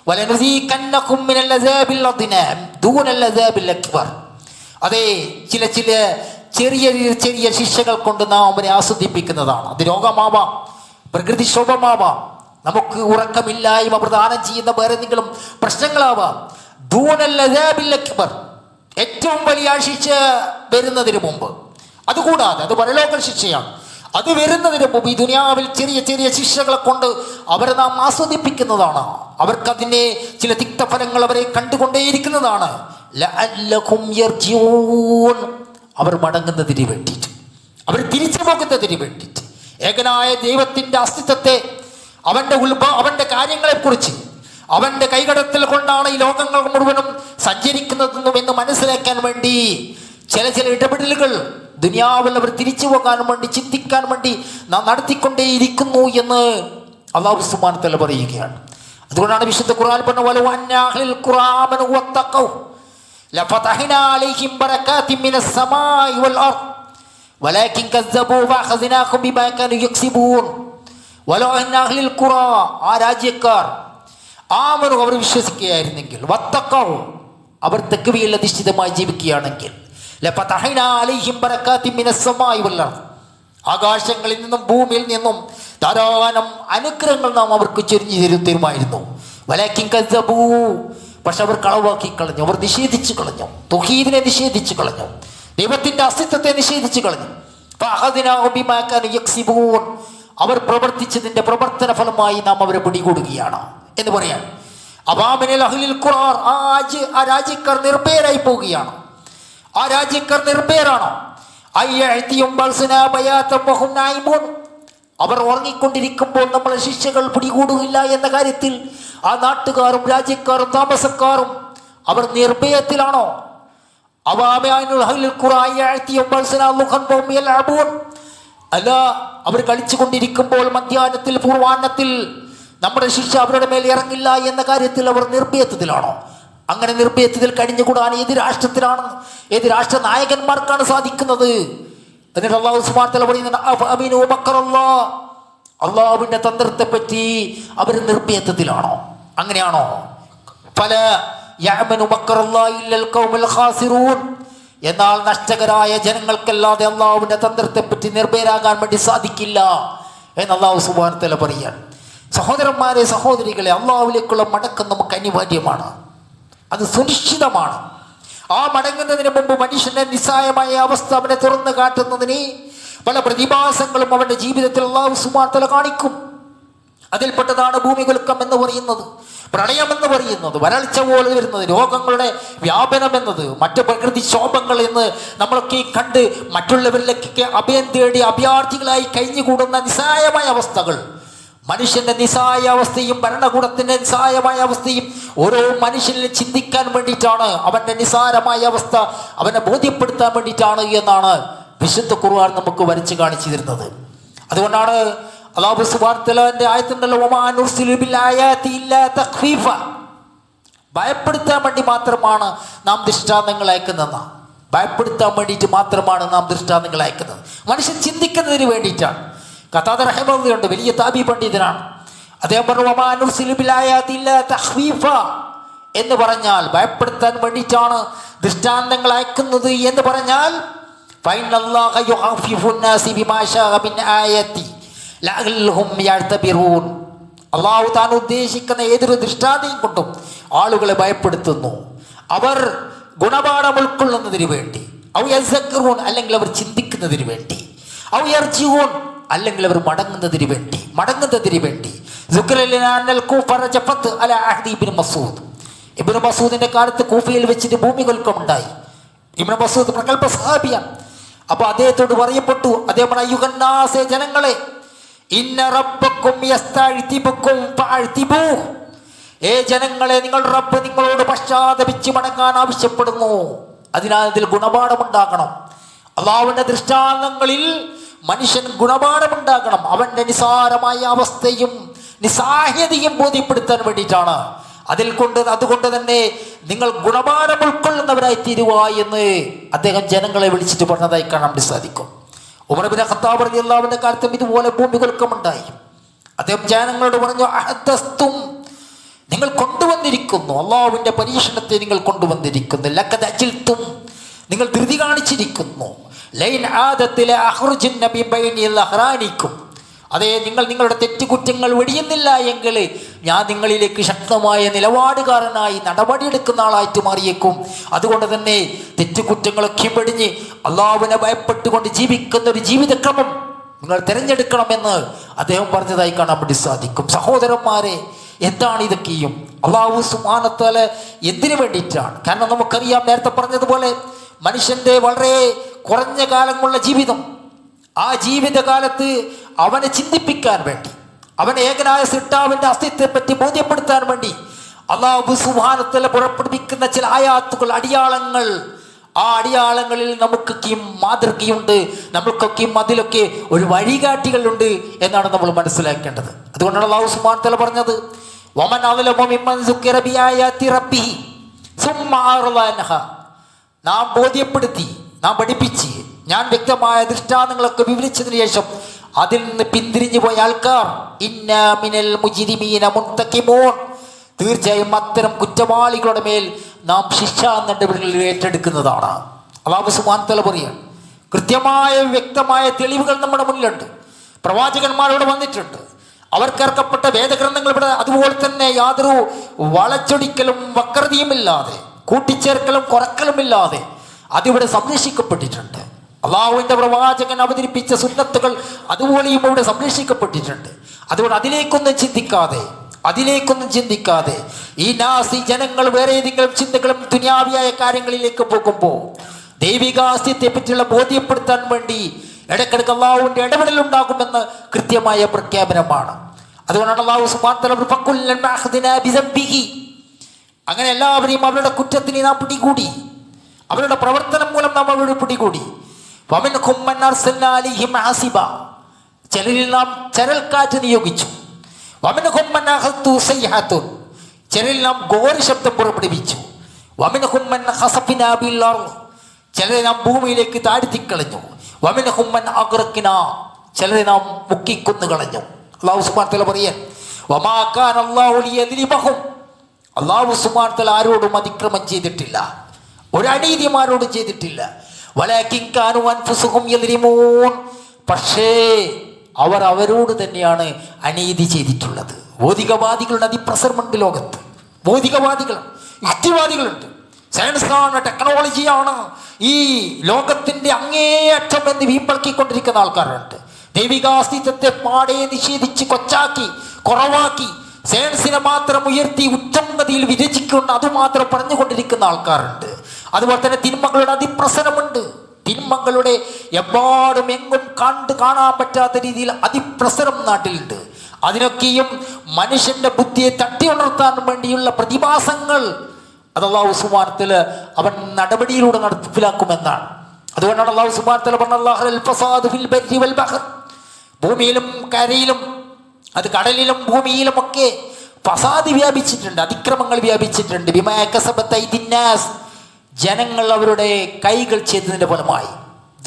വലനുസീകന്നകും മിനൽ അസാബിൽ അദ്നാ ദൂനൽ അസാബിൽ അക്ബർ. അതെ, ചില ചെറിയ ശിക്ഷകൾ കൊണ്ട് നാം അവനെ ആസ്വദിപ്പിക്കുന്നതാണ്. അത് രോഗമാവാം, പ്രകൃതിക്ഷോഭമാവാം, നമുക്ക് ഉറക്കമില്ലായ്മ പ്രദാനം ചെയ്യുന്ന വേറെ എന്തെങ്കിലും പ്രശ്നങ്ങളാവാം. ദൂനൽ അസാബിൽ അക്ബർ, ഏറ്റവും വലിയ ശിക്ഷ വരുന്നതിന് മുമ്പ്. അതുകൂടാതെ അത് പരലോക ശിക്ഷയാണ്. അത് വരുന്നതിന് മുമ്പ് ഈ ദുനിയാവിൽ ചെറിയ ശിക്ഷകളെ കൊണ്ട് അവരെ നാം ആസ്വദിപ്പിക്കുന്നതാണ്. അവർക്കതിൻ്റെ ചില തിക്തഫലങ്ങൾ അവരെ കണ്ടുകൊണ്ടേയിരിക്കുന്നതാണ്. ലഅല്ലഹും യർജിഊൻ, അവർ മടങ്ങുന്നതിന് വേണ്ടിയിട്ട്, അവർ തിരിച്ചു പോകുന്നതിന് വേണ്ടിയിട്ട്, ഏകനായ ദൈവത്തിൻ്റെ അസ്തിത്വത്തെ, അവൻ്റെ കാര്യങ്ങളെക്കുറിച്ച്, അവൻ്റെ കൈകടത്തൽ കൊണ്ടാണ് ഈ ലോകങ്ങൾ മുഴുവനും സഞ്ചരിക്കുന്നതെന്നും എന്ന് മനസ്സിലാക്കാൻ വേണ്ടി ചില ഇടപെടലുകൾ ദുനിയാവിൽ അവർ തിരിച്ചു പോകാൻ വേണ്ടി, ചിന്തിക്കാൻ വേണ്ടി നാം നടത്തിക്കൊണ്ടേയിരിക്കുന്നു എന്ന് അല്ലാഹു സുബ്ഹാനഹു വ തആല പറയുകയാണ്. അതുകൊണ്ടാണ് വിശുദ്ധ ഖുർആൻ പറഞ്ഞ വലൗ അന്ന അഹ്ലൽ ഖുർആമനു വത്തഖൗ ലഫതഹ്നാ അലൈഹിം ബറകാതിൻ മിനസ് സമാഇ വൽ അർദ് വലാകിൻ കസ്സബൂ ഫഅഖദ്നാഹും ബിമാ കാനൂ യക്സിബൂൻ. വലൗ അന്ന അഹ്ലൽ ഖുറാ, ആ രാജ്യക്കാർ, ആമനു, അവർ വിശ്വസിക്കുകയായിരുന്നെങ്കിൽ, വത്തഖൗ, അവർ തഖ്വയിൽ അധിഷ്ഠിതമായി ജീവിക്കുകയാണെങ്കിൽ, ലഫതഹ്നാ അലൈഹിം ബറകാതിൻ മിനസ് സമാഇ വൽ അർദ്, ആകാശങ്ങളിൽ നിന്നും ഭൂമിയിൽ നിന്നും ധാരാളം അനുഗ്രഹങ്ങൾ നാം അവർക്ക് ചൊരിഞ്ഞു തരുമായിരുന്നു. വലാകിൻ കസ്സബൂ, പക്ഷെ അവർ കളവാക്കി കളഞ്ഞു, അവർ നിഷേധിച്ചു കളഞ്ഞു, തൗഹീദിനെ നിഷേധിച്ചു കളഞ്ഞു, ദൈവത്തിൻ്റെ അസ്തിത്വത്തെ നിഷേധിച്ചു കളഞ്ഞു. ഫഅഖദ്നാഹും ബിമാ കാനൂ യക്സിബൂൻ, അവർ പ്രവർത്തിച്ചതിൻ്റെ പ്രവർത്തന ഫലമായി നാം അവരെ പിടികൂടുകയാണ് എന്ന് പറയാൻ. അവാമിനൽ അഹ്ലിൽ ഖുർആൻ, ആ രാജ്യക്കാർ നിർഭയരായി പോവുകയാണ്. ആ രാജ്യക്കാർ നിർഭയരാണ്. അവർ ഉറങ്ങിക്കൊണ്ടിരിക്കുമ്പോൾ നമ്മളെ ശിക്ഷകൾ പിടികൂടുകയില്ല എന്ന കാര്യത്തിൽ ആ നാട്ടുകാരും രാജ്യക്കാരും താമസക്കാരും അവർ നിർഭയത്തിലാണോ? അല്ല, അവർ കളിച്ചുകൊണ്ടിരിക്കുമ്പോൾ മധ്യാഹ്നത്തിൽ, പൂർവാഹ്നത്തിൽ നമ്മുടെ ശിക്ഷ അവരുടെ മേൽ ഇറങ്ങില്ല എന്ന കാര്യത്തിൽ അവർ നിർഭയത്വത്തിലാണോ? അങ്ങനെ നിർഭയത്വത്തിൽ കഴിഞ്ഞുകൂടാൻ ഏത് രാഷ്ട്രത്തിലാണ്, ഏത് രാഷ്ട്ര നായകന്മാർക്കാണ് സാധിക്കുന്നത്? എന്നിട്ട് അല്ലാഹു സുബ്ഹാനഹു വ തആല പറയുന്നത്, അള്ളാഹുവിൻ്റെ തന്ത്രത്തെ പറ്റി അവർ നിർഭയത്വത്തിലാണോ? അങ്ങനെയാണോ? ഫല യഅ്മനു മക്റല്ലാഹി ഇല്ലൽ ഖൗമുൽ ഖാസിറൂൻ. എന്നാൽ നഷ്ടകരായ ജനങ്ങൾക്കല്ലാതെ അള്ളാഹുവിൻ്റെ തന്ത്രത്തെ പറ്റി നിർഭയരാകാൻ വേണ്ടി സാധിക്കില്ല എന്ന് അല്ലാഹു സുബ്ഹാനഹു വ തആല പറയാൻ. സഹോദരന്മാരെ, സഹോദരികളെ, അള്ളാഹുവിലേക്കുള്ള മടക്കം നമുക്ക് അനിവാര്യമാണ്, അത് സുനിശ്ചിതമാണ്. ആ മടങ്ങുന്നതിന് മുമ്പ് മനുഷ്യന്റെ നിസ്സായമായ അവസ്ഥ അവനെ തുറന്നു കാട്ടുന്നതിന് പല പ്രതിഭാസങ്ങളും അവന്റെ ജീവിതത്തിൽ അല്ലാഹു സുബ്ഹാനഹു വ തആല കാണിക്കും. അതിൽപ്പെട്ടതാണ് ഭൂമികുലുക്കം എന്ന് പറയുന്നത്, പ്രളയം എന്ന് പറയുന്നത്, വരൾച്ച പോലെ വരുന്നത്, രോഗങ്ങളുടെ വ്യാപനം എന്നത്, മറ്റ് പ്രകൃതിക്ഷോഭങ്ങൾ എന്ന് നമ്മളൊക്കെ കണ്ട് മറ്റുള്ളവരിലേക്കൊക്കെ അഭയം തേടി അഭയാർത്ഥികളായി കഴിഞ്ഞുകൂടുന്ന നിസ്സായമായ അവസ്ഥകൾ, മനുഷ്യന്റെ നിസ്സായ അവസ്ഥയും ഭരണകൂടത്തിന്റെ നിസ്സായമായ അവസ്ഥയും ഓരോ മനുഷ്യനിലും ചിന്തിക്കാൻ വേണ്ടിയിട്ടാണ്, അവന്റെ നിസ്സാരമായ അവസ്ഥ അവനെ ബോധ്യപ്പെടുത്താൻ വേണ്ടിയിട്ടാണ് എന്നാണ് വിശുദ്ധ ഖുർആൻ നമുക്ക് വരച്ച് കാണിച്ചു തരുന്നത്. അതുകൊണ്ടാണ് അല്ലാഹു സുബ്ഹാനഹു വ തആലയുടെ ആയത്തുണ്ടല്ലോ, വമാ നുർസിലു ബിൽ ആയാതി ഇല്ലാ തഖ്ഫീഫ, ഭയപ്പെടുത്താൻ വേണ്ടി മാത്രമാണ് നാം ദൃഷ്ടാന്തങ്ങൾ അയക്കുന്നത്, ഭയപ്പെടുത്താൻ വേണ്ടിയിട്ട് മാത്രമാണ് നാം ദൃഷ്ടാന്തങ്ങൾ അയക്കുന്നത്, മനുഷ്യൻ ചിന്തിക്കുന്നതിന് വേണ്ടിയിട്ടാണ്. ഖതാദ റഹിമഹുല്ലാഹുണ്ട്, വലിയ താബി പണ്ഡിതനാണ്. അദ്ദേഹം പറഞ്ഞു, വമാ നുർസിലു ബിൽ ആയാതി ഇല്ലാ തഖ്ഫീഫ എന്ന് പറഞ്ഞാൽ ഭയപ്പെടുത്താൻ വേണ്ടിയിട്ടാണ് ദൃഷ്ടാന്തങ്ങൾ അയക്കുന്നത് എന്ന് പറഞ്ഞാൽ, ഫൈനല്ലാഹ യുഖഫിഫു നാസി ബിമാ ശാഅ മിൻ ആയതി ലഅല്ലഹും യഅ്തബിറൂൻ. അല്ലാഹു താൻ ഉദ്ദേശിക്കുന്ന ഏതൊരു ദൃഷ്ടാന്തം കൊണ്ടും ആളുകളെ ഭയപ്പെടുത്തുന്നു, അവർ ഗുണപാഠം ഉൾക്കൊള്ളുന്നതിന് വേണ്ടി, ഔ യസ്സക്കറൂൻ അല്ലെങ്കിൽ അവർ ചിന്തിക്കുന്നതിന് വേണ്ടി, ഔ യർജിഊൻ അല്ലെങ്കിൽ അവർ മടങ്ങുന്നതിന് വേണ്ടി. ഇബ്നു മസ്ഊദിന്റെ കാലത്ത് കൂഫയിൽ വെച്ചിട്ട് ഭൂമികുലുക്കം ഉണ്ടായി. ഇബ്നു മസ്ഊദ് പ്രഗൽഭ സഹാബിയാണ്. അപ്പൊ അദ്ദേഹത്തോട് പറയപ്പെട്ടു, അദ്ദേഹം അയ്യുഹന്നാസേ, ജനങ്ങളെ, ഇന്ന റബ്ബക്കും യസ്തഅ്തിബുക്കും ഫഅ്തിബൂഹ്, ജനങ്ങളെ, നിങ്ങളുടെ റബ്ബ് നിങ്ങളോട് പശ്ചാത്തപിച്ച് മടങ്ങാൻ ആവശ്യപ്പെടുന്നു, അതിനാൽ ഇതിൽ ഗുണപാഠമുണ്ടാകണം. അള്ളാഹുവിന്റെ ദൃഷ്ടാന്തങ്ങളിൽ മനുഷ്യൻ ഗുണപാഠമുണ്ടാകണം, അവന്റെ നിസാരമായ അവസ്ഥയും നിസ്സാഹ്യതയും ബോധ്യപ്പെടുത്താൻ വേണ്ടിയിട്ടാണ്. അതുകൊണ്ട് തന്നെ നിങ്ങൾ ഗുണപാഠം ഉൾക്കൊള്ളുന്നവരായി തീരുക എന്ന് അദ്ദേഹം ജനങ്ങളെ വിളിച്ചിട്ട് പറഞ്ഞതായി കാണാൻ വേണ്ടി സാധിക്കും. ഉമർ ഇബ്നു ഖത്താബ് റളിയല്ലാഹു അൻഹുവിന്റെ കാലത്തും ഇതുപോലെ ഭൂമികുലുക്കമുണ്ടായി. അദ്ദേഹം ജനങ്ങളോട് പറഞ്ഞു, അഹദസ്തും, നിങ്ങൾ കൊണ്ടുവന്നിരിക്കുന്നു, അള്ളാഹുവിന്റെ പരീക്ഷണത്തെ നിങ്ങൾ കൊണ്ടുവന്നിരിക്കുന്നു, ലഖദ് അജിൽതും, നിങ്ങൾ ധൃതി കാണിച്ചിരിക്കുന്നു, ലൈൻ ആദത്തിലെ അഖ്റുജിൻ നബി ബൈനിൽ അഹ്റാനിക്കും, അതെ, നിങ്ങൾ നിങ്ങളുടെ തെറ്റുകുറ്റങ്ങൾ വെടിയുന്നില്ല എങ്കിൽ ഞാൻ നിങ്ങളിലേക്ക് ശക്തമായ നിലപാടുകാരനായി നടപടിയെടുക്കുന്ന ആളായിട്ട് മാറിയേക്കും. അതുകൊണ്ട് തന്നെ തെറ്റുകുറ്റങ്ങളൊക്കെ വെടിഞ്ഞ് അള്ളാഹുവിനെ ഭയപ്പെട്ടുകൊണ്ട് ജീവിക്കുന്ന ഒരു ജീവിതക്രമം നിങ്ങൾ തിരഞ്ഞെടുക്കണമെന്ന് അദ്ദേഹം പറഞ്ഞതായി കാണാൻ വേണ്ടി സാധിക്കും. സഹോദരന്മാരെ, എന്താണ് ഇതൊക്കെയും? അള്ളാഹു സുബ്ഹാനഹു വ തആല എന്തിനു വേണ്ടിയിട്ടാണ്? കാരണം നമുക്കറിയാം, നേരത്തെ പറഞ്ഞതുപോലെ മനുഷ്യന്റെ വളരെ കുറഞ്ഞ കാലമുള്ള ജീവിതം, ആ ജീവിതകാലത്ത് അവനെ ചിന്തിപ്പിക്കാൻ വേണ്ടി, അവൻ ഏകനായ സൃഷ്ടാവിന്റെ അസ്തിത്വത്തെപ്പറ്റി ബോധ്യപ്പെടുത്താൻ വേണ്ടി അല്ലാഹു സുബ്ഹാനഹു വ തആല പുറപ്പെടുവിക്കുന്ന ചില ആയാത്തുകൾ, അടിയാളങ്ങൾ, ആ അടിയാളങ്ങളിൽ നമുക്കൊക്കെയും മാതൃകയുണ്ട്, നമ്മൾക്കൊക്കെയും അതിലൊക്കെ ഒരു വഴികാട്ടികളുണ്ട് എന്നാണ് നമ്മൾ മനസ്സിലാക്കേണ്ടത്. അതുകൊണ്ടാണ് അല്ലാഹു സുബ്ഹാനഹു വ തആല പറഞ്ഞത്, വമൻ അദ്ലമു മിമ്മൻ സുക്കിറ ബിആയാതി റബ്ബിഹി സുമ്മ അഅറള അൻഹാ, നാം ബോധ്യപ്പെടുത്തി, നാം പഠിപ്പിച്ച്, ഞാൻ വ്യക്തമായ ദൃഷ്ടാന്തങ്ങളൊക്കെ വിവരിച്ചതിന് ശേഷം അതിൽ നിന്ന് പിന്തിരിഞ്ഞു പോയ ആൾക്കാർ, ഇന്നാ മിനൽ മുജ്രിമീന മുൻതഖിമൂൻ, തീർച്ചയായും അത്തരം കുറ്റവാളികളുടെ മേൽ നാം ശിക്ഷാ നടപടികൾ ഏറ്റെടുക്കുന്നതാണ്. അല്ലാഹു സുബ്ഹാനഹു വ തആല പറയാണ്, കൃത്യമായ വ്യക്തമായ തെളിവുകൾ നമ്മുടെ മുന്നിലുണ്ട്. പ്രവാചകന്മാരോട് വന്നിട്ടുണ്ട്, അവർക്കിറക്കപ്പെട്ട വേദഗ്രന്ഥങ്ങൾ ഇവിടെ അതുപോലെ തന്നെ യാതൊരു വളച്ചൊടിക്കലും വക്രതയുമില്ലാതെ, കൂട്ടിച്ചേർക്കലും കുറക്കലുമില്ലാതെ അതിവിടെ സംരക്ഷിക്കപ്പെട്ടിട്ടുണ്ട്. അള്ളാഹുവിന്റെ പ്രവാചകൻ അവതരിപ്പിച്ച സുന്നത്തുകൾ അതുപോലെയും ഇവിടെ സംരക്ഷിക്കപ്പെട്ടിട്ടുണ്ട്. അതുകൊണ്ട് അതിലേക്കൊന്നും ചിന്തിക്കാതെ ഈ നാസി ജനങ്ങൾ വേറെ ഏതെങ്കിലും ചിന്തകളും ദുനിയാവിയായ കാര്യങ്ങളിലേക്ക് പോകുമ്പോൾ ദൈവികാസ്യത്തെ പറ്റിയുള്ള ബോധ്യപ്പെടുത്താൻ വേണ്ടി ഇടയ്ക്കിടയ്ക്ക് അള്ളാഹുവിന്റെ ഇടപെടൽ ഉണ്ടാകുമെന്ന് കൃത്യമായ പ്രഖ്യാപനമാണ്. അതുകൊണ്ടാണ് അല്ലാഹു സുബ്ഹാനഹു വ തആല ഫകുല്ലൻ മഅഖദിനാ ബിസബ്ബിഹി, അങ്ങനെ എല്ലാവരെയും അവരുടെ കുറ്റത്തിന് നാം പിടികൂടി, അവരുടെ പ്രവർത്തനം മൂലം നാം അവരുടെ പിടികൂടി. വമിൻഹും മൻ അർസൽനാ അലൈഹിം ഹസിബ, ചിലരിൽ നാം ചരൽക്കാറ്റ് നിയോഗിച്ചു. വമിൻഹും മൻ അഖദതു സയ്ഹത്തുൻ, ചിലരിൽ നാം ഘോര ശബ്ദം പുറപ്പെടുവിച്ചു. വമിൻഹും മൻ ഖസഫ്നാ ബിൽ അർള്, ചിലരെ നാം ഭൂമിയിലേക്ക് താഴ്ത്തിക്കളഞ്ഞു. വമിൻഹും മൻ അഗ്റഖ്നാ, ചിലരെ നാം മുക്കിക്കൊന്നു കളഞ്ഞു. അല്ലാഹു സുബ്ഹാനഹു വ തആല പറയാൻ, വമാ കാന അല്ലാഹു ലിയദ്ലിമഹും, അല്ലാഹു സുബ്ഹാനഹു വ തആല ആരോടും അതിക്രമം ചെയ്തിട്ടില്ല, ഒരു അനീതിമാരോടും ചെയ്തിട്ടില്ല. വലാകിൻ കാനു അൻഫുസുഹും യദ്ലിമൂൻ, പക്ഷേ അവർ അവരോട് തന്നെയാണ് അനീതി ചെയ്തിട്ടുള്ളത്. ഭൗതികവാദികളുടെ അതിപ്രസരമുണ്ട് ലോകത്ത്. ഭൗതികവാദികൾ, യുക്തിവാദികളുണ്ട്. സയൻസാണ്, ടെക്നോളജിയാണ് ഈ ലോകത്തിന്റെ അങ്ങേയറ്റം എന്ന് വീമ്പളക്കിക്കൊണ്ടിരിക്കുന്ന ആൾക്കാരുണ്ട്. ദൈവികാസ്തിത്വത്തെ പാടെ നിഷേധിച്ച് കൊച്ചാക്കി കുറവാക്കി സയൻസിനെ മാത്രം ഉയർത്തി ഉച്ചംഗതിയിൽ വിരചിക്കൊണ്ട് അതുമാത്രം പറഞ്ഞുകൊണ്ടിരിക്കുന്ന ആൾക്കാരുണ്ട്. അതുപോലെ തന്നെ തിന്മകളുടെ അതിപ്രസരമുണ്ട്. തിന്മകളുടെ എമ്പാടും എങ്ങും കാണാൻ പറ്റാത്ത രീതിയിൽ അതിപ്രസരം നാട്ടിലുണ്ട്. അതിനൊക്കെയും മനുഷ്യന്റെ ബുദ്ധിയെ തട്ടി ഉണർത്താൻ വേണ്ടിയുള്ള പ്രതിഭാസങ്ങൾ അത് അല്ലാഹു സുബ്ഹാനഹു വ തആല അവൻ നടപടിയിലൂടെ നടപ്പിലാക്കുമെന്നാണ്. അതുകൊണ്ടാണ് അല്ലാഹു സുബ്ഹാനഹു വ തആല പറഞ്ഞത് ഭൂമിയിലും കരയിലും, അത് കടലിലും ഭൂമിയിലും ഒക്കെ ഫസാദ് വ്യാപിച്ചിട്ടുണ്ട്, അതിക്രമങ്ങൾ വ്യാപിച്ചിട്ടുണ്ട്. ബിമാ കസബത് ഐദിന്നാസ്, ജനങ്ങൾ അവരുടെ കൈകൾ ചെയ്തതിൻ്റെ ഫലമായി,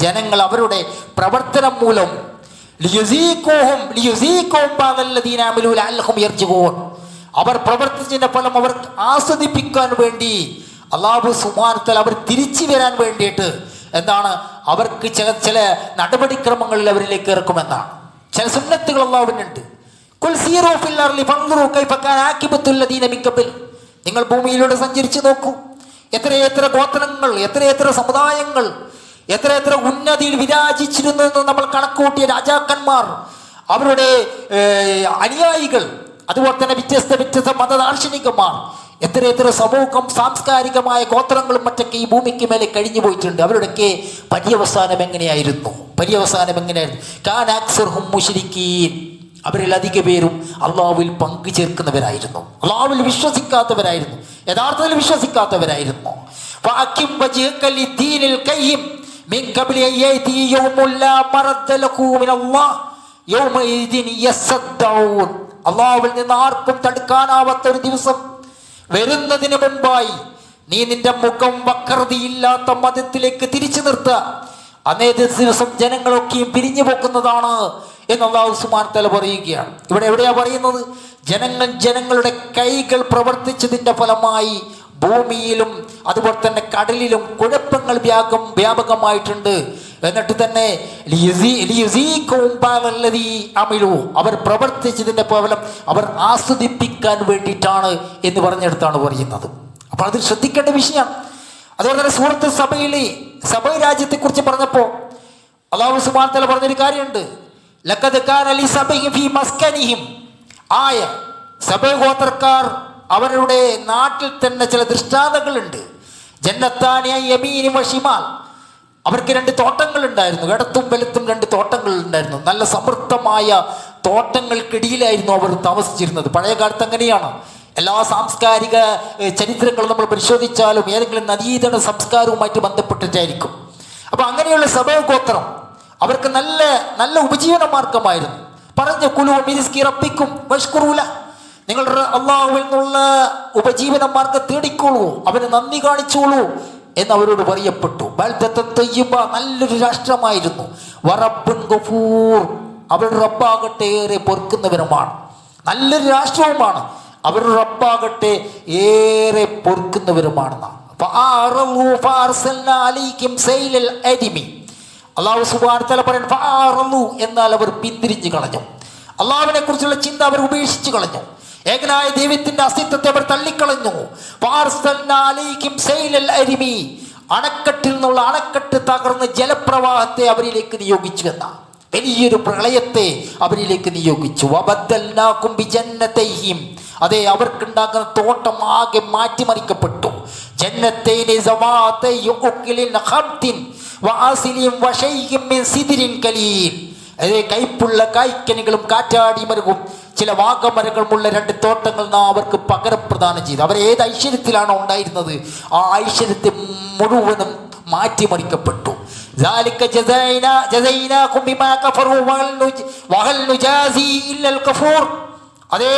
ജനങ്ങൾ അവരുടെ പ്രവർത്തനം മൂലം അവർ പ്രവർത്തിച്ചതിന്റെ ഫലം അവർ ആസ്വദിപ്പിക്കാൻ വേണ്ടി അല്ലാഹു സുബ്ഹാനഹു വ തആല അവർ തിരിച്ചു വരാൻ വേണ്ടിയിട്ട് എന്താണ് അവർക്ക് ചില നടപടിക്രമങ്ങളിൽ അവരിലേക്ക് ഇറക്കുമെന്നാണ്. ചില സുന്നത്തുകൾ അല്ലാഹുവിനുണ്ട്. നിങ്ങൾ ഭൂമിയിലൂടെ സഞ്ചരിച്ചു നോക്കൂ, എത്രയെത്ര ഗോത്രങ്ങൾ, എത്രയെത്ര സമുദായങ്ങൾ, എത്രയെത്ര ഉന്നതിയിൽ വിരാജിച്ചിരുന്നു എന്ന് നമ്മൾ കണക്കുകൂട്ടിയ രാജാക്കന്മാർ, അവരുടെ അനുയായികൾ, അതുപോലെ തന്നെ വ്യത്യസ്ത മതദാർശനികന്മാർ, എത്രയെത്ര സമൂഹം സാംസ്കാരികമായ ഗോത്രങ്ങളും മറ്റൊക്കെ ഈ ഭൂമിക്ക് മേലെ കഴിഞ്ഞു പോയിട്ടുണ്ട്. അവരുടെയൊക്കെ പര്യവസാനം എങ്ങനെയായിരുന്നു? കാനഅക്സറുഹും മുശ്രിക്കീൻ, അവരിൽ അധിക പേരും അള്ളാഹുവിൽ പങ്കു ചേർക്കുന്നവരായിരുന്നു, അള്ളാഹുവിൽ വിശ്വസിക്കാത്തവരായിരുന്നു, യഥാർത്ഥത്തിൽ വിശ്വസിക്കാത്തവരായിരുന്നു. അള്ളാഹുവിൽ നിന്ന് ആർക്കും തടുക്കാനാവാത്ത ഒരു ദിവസം വരുന്നതിന് മുമ്പായി നീ നിന്റെ മുഖം വക്രതയില്ലാത്ത മതത്തിലേക്ക് തിരിച്ചു നിർത്തുക. അന്നേ ദിവസം ജനങ്ങളൊക്കെയും പിരിഞ്ഞു പോക്കുന്നതാണ് എന്ന് അല്ലാഹു സുബ്ഹാനഹു വ തആല പറയുകയാണ്. ഇവിടെ എവിടെയാ പറയുന്നത്? ജനങ്ങളുടെ കൈകൾ പ്രവർത്തിച്ചതിൻ്റെ ഫലമായി ഭൂമിയിലും അതുപോലെ തന്നെ കടലിലും കുഴപ്പങ്ങൾ വ്യാപകമായിട്ടുണ്ട്. എന്നിട്ട് തന്നെ അവർ പ്രവർത്തിച്ചതിൻ്റെ ഫലം അവർ ആസ്വദിപ്പിക്കാൻ വേണ്ടിയിട്ടാണ് എന്ന് പറഞ്ഞെടുത്താണ് പറയുന്നത്. അപ്പോൾ അത് ശ്രദ്ധിക്കേണ്ട വിഷയമാണ്. അതുപോലെ തന്നെ സൂറത്ത് സബ രാജ്യത്തെക്കുറിച്ച് പറഞ്ഞപ്പോൾ അല്ലാഹു സുബ്ഹാനഹു വ തആല പറഞ്ഞൊരു കാര്യമുണ്ട്. ലഖദ് കാന ലിസബഇൻ ഫീ മസ്കനിഹിം ആയ, സബ ഗോത്രക്കാർ അവരുടെ നാട്ടിൽ തന്നെ ചില ദൃഷ്ടാന്തങ്ങളുണ്ട്. ജന്നത്താനി യമീനി വശിമാൽ, അവർക്ക് 2 തോട്ടങ്ങൾ ഉണ്ടായിരുന്നു, ഇടത്തും വലത്തും 2 തോട്ടങ്ങൾ ഉണ്ടായിരുന്നു. നല്ല സമൃദ്ധമായ തോട്ടങ്ങൾക്കിടയിലായിരുന്നു അവർ താമസിച്ചിരുന്നത്. പഴയ കാലത്ത് അങ്ങനെയാണ്. എല്ലാ സാംസ്കാരിക ചരിത്രങ്ങളും നമ്മൾ പരിശോധിച്ചാലും ഏതെങ്കിലും നദീതട സംസ്കാരവുമായിട്ട് ബന്ധപ്പെട്ടിട്ടായിരിക്കും. അപ്പൊ അങ്ങനെയുള്ള സബ ഗോത്രം അവർക്ക് നല്ല നല്ല ഉപജീവന മാർഗമായിരുന്നു. പറഞ്ഞു കുലു മിസ്കി റബ്ബിക്കും വഷ്കുറൂല, നിങ്ങളുടെ അള്ളാഹുവിൽ നിന്നുള്ള ഉപജീവന മാർഗം തേടിക്കോളൂ, അവന് നന്ദി കാണിച്ചോളൂ എന്ന് അവരോട് പറയപ്പെട്ടു. നല്ലൊരു രാഷ്ട്രമായിരുന്നു. വറബ്ബുൻ ഗഫൂർ, അവരുടെ റബ്ബാകട്ടെ ഏറെ പൊറുക്കുന്നവരുമാണ്. നല്ലൊരു രാഷ്ട്രവുമാണ്, അവരുടെ റബ്ബാകട്ടെ ഏറെ പൊറുക്കുന്നവരുമാണെന്നാണ്. അല്ലാഹു സുബ്ഹാനഹു വ തആല പറയുന്നു, എന്നാൽ അവർ പിന്തിരിഞ്ഞു കളഞ്ഞു. അള്ളാഹുവിനെ കുറിച്ചുള്ള ചിന്ത അവർ ഉപേക്ഷിച്ചു കളഞ്ഞു. ഏകനായ ദൈവത്തിന്റെ അസ്തിത്വത്തെ അവർ തള്ളിക്കളഞ്ഞു. അണക്കെട്ടിൽ നിന്നുള്ള അണക്കെട്ട് തകർന്ന് ജലപ്രവാഹത്തെ അവരിലേക്ക് നിയോഗിച്ചു എന്ന വലിയൊരു പ്രളയത്തെ അവരിലേക്ക് നിയോഗിച്ചു. അതെ, അവർക്കുണ്ടാകുന്ന തോട്ടം ആകെ മാറ്റിമറിക്കപ്പെട്ടു. അതേ, കൈപ്പുള്ള കായ്ക്കനികളും കാറ്റാടി മരവും ചില വാഗമരങ്ങളുമുള്ള 2 തോട്ടങ്ങൾ നാം അവർക്ക് പകരം പ്രദാനം ചെയ്തു. അവർ ഏത് ഐശ്വര്യത്തിലാണോ ഉണ്ടായിരുന്നത് ആ ഐശ്വര്യത്തെ മുഴുവനും മാറ്റിമറിക്കപ്പെട്ടു. അതേ,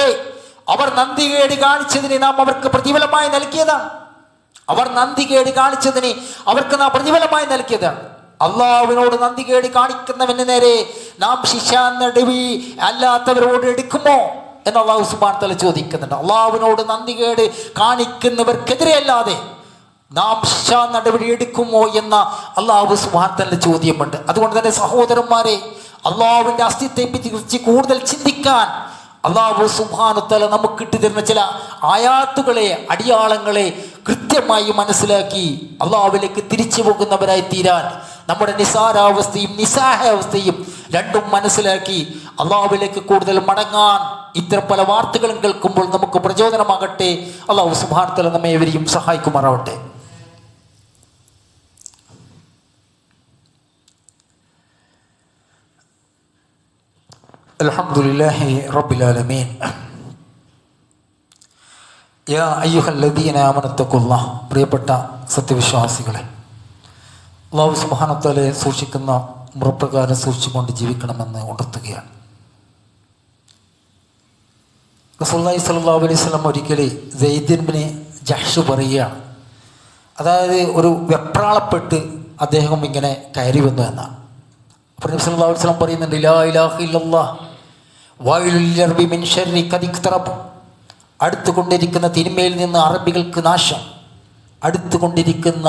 അവർ നന്ദികേട് കാണിച്ചതിന് നാം അവർക്ക് പ്രതിഫലമായി നൽകിയതാണ്. അവർക്ക് നാം പ്രതിഫലമായി നൽകിയതാണ്. അള്ളാഹുവിനോട് നന്ദികേട് കാണിക്കുന്നവന് നേരെ നാം ശിക്ഷാ നടപടി അല്ലാത്തവരോട് എടുക്കുമോ എന്ന് അല്ലാഹു സുബ്ഹാനഹു വ തആല ചോദിക്കുന്നുണ്ട്. അള്ളാഹുവിനോട് നന്ദികേട് കാണിക്കുന്നവർക്കെതിരെ അല്ലാതെ നാം ശിക്ഷാ നടപടി എടുക്കുമോ എന്ന അല്ലാഹു സുബ്ഹാനഹു വ തആല ചോദ്യമുണ്ട്. അതുകൊണ്ട് തന്നെ സഹോദരന്മാരെ, അള്ളാഹുവിൻ്റെ അസ്തിത്വത്തെ കുറിച്ച് കൂടുതൽ ചിന്തിക്കാൻ അല്ലാഹു സുബ്ഹാനഹു വ തആല നമുക്ക് കിട്ടിത്തരുന്ന ചില ആയാത്തുകളെ, അടിയാളങ്ങളെ കൃത്യമായി മനസ്സിലാക്കി അള്ളാഹുവിലേക്ക് തിരിച്ചു പോകുന്നവരായി തീരാൻ, നമ്മുടെ നിസാരാവസ്ഥയും നിസ്സഹായാവസ്ഥയും രണ്ടും മനസ്സിലാക്കി അള്ളാഹുവിലേക്ക് കൂടുതൽ മടങ്ങാൻ ഇത്തരം പല വാർത്തകളും കേൾക്കുമ്പോൾ നമുക്ക് പ്രചോദനമാകട്ടെ. അല്ലാഹു സുബ്ഹാനഹു വ തആല നമ്മെ ഏവരെയും സഹായിക്കുമാറാവട്ടെ. അൽഹംദുലില്ലാഹി റബ്ബിൽ ആലമീൻ. യാ അയ്യുഹല്ലദീന ആമനത്തഖുല്ലാഹ്. പ്രിയപ്പെട്ട സത്യവിശ്വാസികളെ, അല്ലാഹു സുബ്ഹാനഹു വ തആലയെ സൂക്ഷിക്കുന്ന മുറപ്രകാരം സൂക്ഷിച്ചുകൊണ്ട് ജീവിക്കണമെന്ന് ഉണർത്തുകയാണ്. റസൂലുള്ളാഹി സ്വല്ലല്ലാഹു അലൈഹി വസല്ലം ഒരിക്കൽ സയ്യിദ് ഇബ്നു ജഹ്ഷ് പറയുകയാണ്, അതായത് ഒരു വെപ്രാളപ്പെട്ട് അദ്ദേഹം ഇങ്ങനെ കയറി വന്നു എന്നാണ്. അപ്പോൾ നബി സല്ലല്ലാഹു അലൈഹി വസല്ലം പറയുന്നുണ്ട്, ലാ ഇലാഹ ഇല്ലല്ലാഹ് വൈലുൽ ലിർബി മിൻ ശർരി ഖദ് ഇഖ്തറബ്. അടുത്തുകൊണ്ടിരിക്കുന്ന തിന്മയിൽ നിന്ന് അറബികൾക്ക് നാശം. അടുത്തുകൊണ്ടിരിക്കുന്ന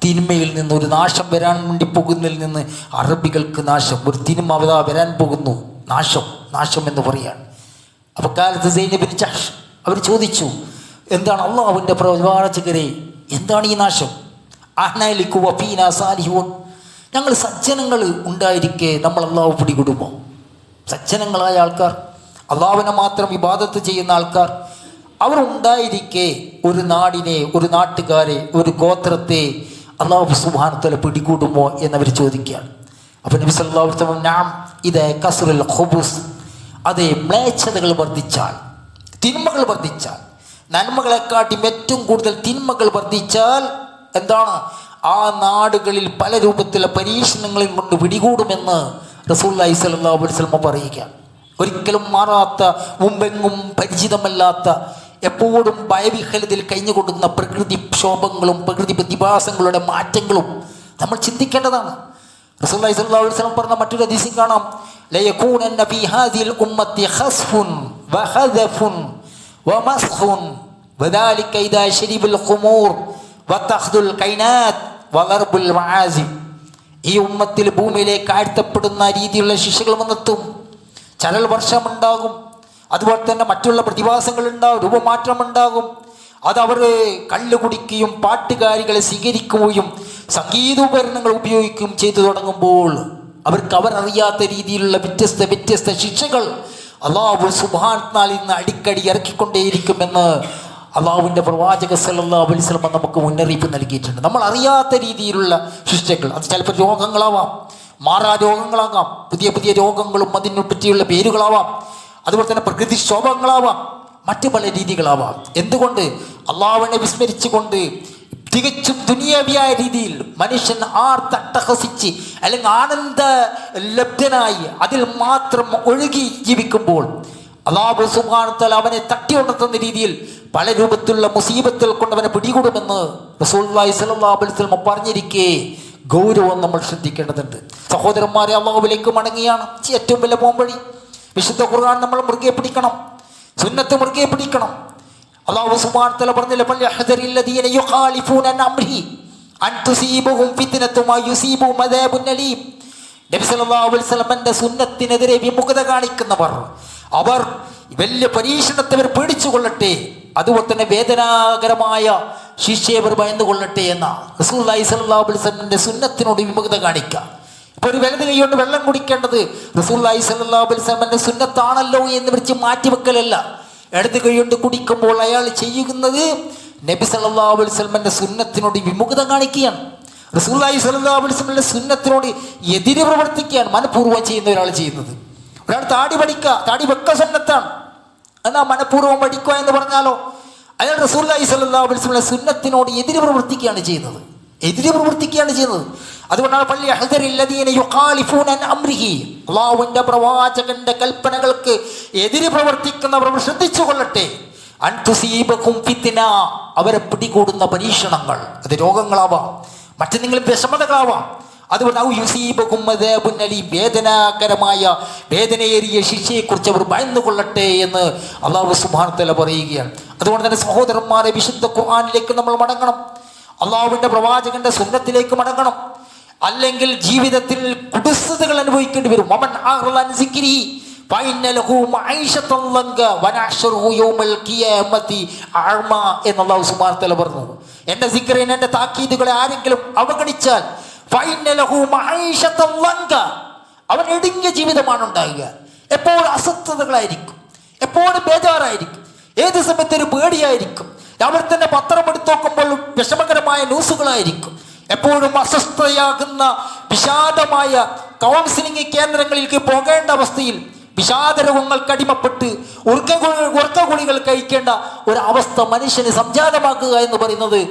തിന്മയിൽ നിന്ന്, ഒരു നാശം വരാൻ വേണ്ടി പോകുന്നതിൽ നിന്ന് അറബികൾക്ക് നാശം. ഒരു തിന്മ അവതാ വരാൻ പോകുന്നു, നാശം, നാശം എന്ന് പറയാണ്. അപ്പോൾ കാലത്ത് സയ്യിദ് ഇബ്നു ജഹ്ഷ് അവർ ചോദിച്ചു, എന്താണ് അള്ളാഹുവിൻ്റെ പ്രവാചകരെ, എന്താണ് ഈ നാശം? അഹ്നലിക്കു വഫീനാ സാലിഹൂൻ. ഞങ്ങൾ സജ്ജനങ്ങൾ ഉണ്ടായിരിക്കെ നമ്മൾ അള്ളാഹു പിടികൂടുമോ? സജ്ജനങ്ങളായ ആൾക്കാർ, അള്ളാഹുവിനെ മാത്രം ഇബാദത്ത് ചെയ്യുന്ന ആൾക്കാർ, അവർ ഉണ്ടായിരിക്കെ ഒരു നാടിനെ, ഒരു നാട്ടുകാരെ, ഒരു ഗോത്രത്തെ അള്ളാഹു സുബ്ഹാനഹു വ തആല പിടികൂടുമോ എന്നവർ ചോദിക്കുകയാണ്. അപ്പോൾ നബി സല്ലല്ലാഹു അലൈഹി വസല്ലം, നാം ഇത് കസ്റുൽ ഖുബൂസ്, അതേ, മ്ലേച്ഛതകൾ വർദ്ധിച്ചാൽ, തിന്മകൾ വർദ്ധിച്ചാൽ, നന്മകളെക്കാട്ടിയും ഏറ്റവും കൂടുതൽ തിന്മകൾ വർദ്ധിച്ചാൽ എന്താണ്, ആ നാടുകളിൽ പല രൂപത്തിലുള്ള പരീക്ഷണങ്ങളും കൊണ്ട് പിടികൂടുമെന്ന് റസൂലുള്ളാഹി സ്വല്ലല്ലാഹു അലൈഹി വസല്ലം പറയുകയാണ്. ഒരിക്കലും മാറാത്ത, മുമ്പെങ്ങും പരിചിതമല്ലാത്ത, എപ്പോഴും ഭയവിഹ്വലതയിൽ കഴിഞ്ഞുകൊടുക്കുന്ന പ്രകൃതി ക്ഷോഭങ്ങളും പ്രകൃതി പ്രതിഭാസങ്ങളുടെ മാറ്റങ്ങളും നമ്മൾ ചിന്തിക്കേണ്ടതാണ്. റസൂലുള്ളാഹി സ്വല്ലല്ലാഹു അലൈഹി വസല്ലം പറഞ്ഞ മറ്റൊരു ഹദീസിൽ കാണാം, ലയകൂനന്ന ഫീ ഹാദിഹിൽ ഉമ്മത്തി ഖസ്ഫുൻ വഖദഫുൻ വമസ്ഖുൻ വദാലിക ഇദാ ശരിബൽ ഖുമൂർ വതഖ്ദുൽ കൈനാത്ത് വദർബുൽ മആസിം. ഈ ഉമ്മത്തിൽ ഭൂമിയിലേക്ക് ആഴ്ത്തപ്പെടുന്ന രീതിയിലുള്ള ശിക്ഷകൾ വന്നെത്തും. ചരൽ വർഷമുണ്ടാകും, അതുപോലെ തന്നെ മറ്റുള്ള പ്രതിഭാസങ്ങളുണ്ടാകും, രൂപമാറ്റമുണ്ടാകും. അതവർ കള്ളു കുടിക്കുകയും പാട്ടുകാരികളെ സ്വീകരിക്കുകയും സംഗീതോപകരണങ്ങൾ ഉപയോഗിക്കുകയും ചെയ്തു തുടങ്ങുമ്പോൾ അവർക്ക് അവരറിയാത്ത രീതിയിലുള്ള വ്യത്യസ്ത ശിക്ഷകൾ അല്ലാഹു സുബ്ഹാനഹു വ തആല ഇന്ന് അടിക്കടി ഇറക്കിക്കൊണ്ടേയിരിക്കുമെന്ന് അള്ളാഹുവിൻ്റെ പ്രവാചക സല്ലല്ലാഹു അലൈഹി വസല്ലം നമുക്ക് മുന്നറിയിപ്പ് നൽകിയിട്ടുണ്ട്. നമ്മൾ അറിയാത്ത രീതിയിലുള്ള ശിക്ഷകൾ, അത് ചിലപ്പോൾ രോഗങ്ങളാവാം, മാറാ രോഗങ്ങളാകാം, പുതിയ പുതിയ രോഗങ്ങളും അതിനെ പറ്റിയുള്ള പേരുകളാവാം, അതുപോലെ തന്നെ പ്രകൃതിക്ഷോഭങ്ങളാവാം, മറ്റു പല രീതികളാവാം. എന്തുകൊണ്ട്? അള്ളാഹുവിനെ വിസ്മരിച്ചുകൊണ്ട് തികച്ചും ദുനിയാവിയായ രീതിയിൽ മനുഷ്യൻ ആർത്തട്ടഹസിച്ച് അല്ലെങ്കിൽ ആനന്ദ ലബ്ധനായി അതിൽ മാത്രം ഒഴുകി ജീവിക്കുമ്പോൾ അല്ലാഹു സുബ്ഹാനഹു വ തആല അവനെ തട്ടി ഉണർത്തുന്ന രീതിയിൽ പല രൂപത്തിലുള്ള മുസീബത്തുകൾ കൊണ്ട് അവനെ പിടികൂടുമെന്ന് റസൂലുള്ളാഹി സ്വല്ലല്ലാഹു അലൈഹി വസല്ലം പറഞ്ഞിരിക്കെ ഗൗരവം നമ്മൾ ശ്രദ്ധിക്കേണ്ടതുണ്ട്. സഹോദരന്മാരെ, അല്ലാഹുവിലേക്ക് മടങ്ങിയാണ് ഏറ്റവും വലിയ പോംവഴി. വിശുദ്ധ ഖുർആൻ നമ്മൾ മുറുകെ പിടിക്കണം, സുന്നത്ത് മുറുകെ പിടിക്കണം. അല്ലാഹു സുബ്ഹാനഹു വ തആല പറഞ്ഞില്ലേ, ഫൽയഹ്ദരില്ലദീന യുഖാലിഫൂന അൻ അംരിഹി അൻ തുസീബുഹും ഫിത്നത്തും വയുസീബുഹും അദാബുൻ അലീം. നബി സല്ലല്ലാഹു അലൈഹി വസല്ലമയുടെ സുന്നത്തിനെതിരെ വിമുഖത കാണിക്കുന്നവർ, അവർ വലിയ പരീക്ഷണത്തെ അവർ പേടിച്ചു കൊള്ളട്ടെ, അതുപോലെ തന്നെ വേദനാകരമായ ശിക്ഷയെ അവർ ഭയന്നു കൊള്ളട്ടെ എന്ന റസൂലുള്ളാഹി സ്വല്ലല്ലാഹു അലൈഹി വസല്ലമയുടെ സുന്നത്തിനോട് വിമുഖത കാണിക്കുക. ഇപ്പോൾ ഒരു വലത് കൈകൊണ്ട് വെള്ളം കുടിക്കേണ്ടത് റസൂലുള്ളാഹി സ്വല്ലല്ലാഹു അലൈഹി വസല്ലമയുടെ സുന്നത്താണല്ലോ എന്ന് വിളിച്ച് മാറ്റിവെക്കലല്ല. ഇടത് കൈകൊണ്ട് കുടിക്കുമ്പോൾ അയാൾ ചെയ്യുന്നത് നബി സല്ലല്ലാഹു അലൈഹി വസല്ലമയുടെ സുന്നത്തിനോട് വിമുഖത കാണിക്കുകയാണ്. റസൂലുള്ളാഹി സ്വല്ലല്ലാഹു അലൈഹി വസല്ലമയുടെ സുന്നത്തിനോട് എതിര് പ്രവർത്തിക്കുകയാണ് മനഃപൂർവ്വം ചെയ്യുന്ന ഒരാൾ ചെയ്യുന്നത്. ഒരാൾ താടി പഠിക്കുക, താടി വെക്ക സുന്നത്താണ്, എന്നാൽ മനഃപൂർവ്വം പഠിക്കുക എന്ന് പറഞ്ഞാലോ അയാൾ റസൂലുള്ളാഹി സ്വല്ലല്ലാഹു അലൈഹി വസല്ലമയുടെ സുന്നത്തിനോട് എതിര് പ്രവർത്തിക്കുകയാണ് ചെയ്യുന്നത്. അതുകൊണ്ടാണ് ഫൽയഹ്ദരില്ലദീന യുഖാലിഫൂന അൻ അംരിഹി, അല്ലാഹുവിൻ്റെ പ്രവാചകന്റെ കൽപ്പനകൾക്ക് എതിര് പ്രവർത്തിക്കുന്നവർ ശ്രദ്ധിച്ചു കൊള്ളട്ടെ. അൻ തുസീബകും ഫിത്ന, അവരെ പിടികൂടുന്ന പരീക്ഷണങ്ങൾ, അത് രോഗങ്ങളാവാം, മറ്റെന്തെങ്കിലും വിഷമതകളാവാം. അതുകൊണ്ട് യുസീബകും അദാബുൻ അലീം, വേദനാകരമായ വേദനയേറിയ ശിക്ഷയെക്കുറിച്ച് അവർ ഭയന്നു കൊള്ളട്ടെ എന്ന് അല്ലാഹു സുബ്ഹാനഹു വ തആല പറയുകയാണ്. അതുകൊണ്ട് തന്നെ സഹോദരന്മാരെ, വിശുദ്ധ ഖുർആനിലേക്ക് നമ്മൾ മടങ്ങണം, അള്ളാഹുവിൻ്റെ പ്രവാചകന്റെ സുന്നത്തിലേക്ക് മടങ്ങണം. അല്ലെങ്കിൽ ജീവിതത്തിൽ കുടുസതകൾ അനുഭവിക്കേണ്ടി വരും. വമൻ അഅറള അൻ സിക്രി, എന്നല്ലാഹു സുബ്ഹാനഹു വ തആല പറഞ്ഞു. എന്റെ സിക്റിനെ, എന്റെ താക്കീതുകളെ ആരെങ്കിലും അവഗണിച്ചാൽ അവൻ ഇടുങ്ങിയ ജീവിതമാണ് ഉണ്ടാകുക. എപ്പോഴും അസ്വസ്ഥതകളായിരിക്കും, എപ്പോഴും ബേജാറായിരിക്കും, ഏത് സമയത്ത് ഒരു പേടിയായിരിക്കും. രാവിലെ തന്നെ പത്രം എടുത്ത് നോക്കുമ്പോൾ വിഷമകരമായ ന്യൂസുകളായിരിക്കും. എപ്പോഴും അസ്വസ്ഥയാകുന്ന വിഷാദമായ കൗൺസിലിംഗ് കേന്ദ്രങ്ങളിലേക്ക് പോകേണ്ട അവസ്ഥയിൽ വിഷാദരോഗങ്ങൾക്ക് അടിമപ്പെട്ട് ഉറക്കഗുളികൾ കഴിക്കേണ്ട ഒരവസ്ഥ മനുഷ്യന് സംജാതമാക്കുക എന്ന് പറയുന്നത്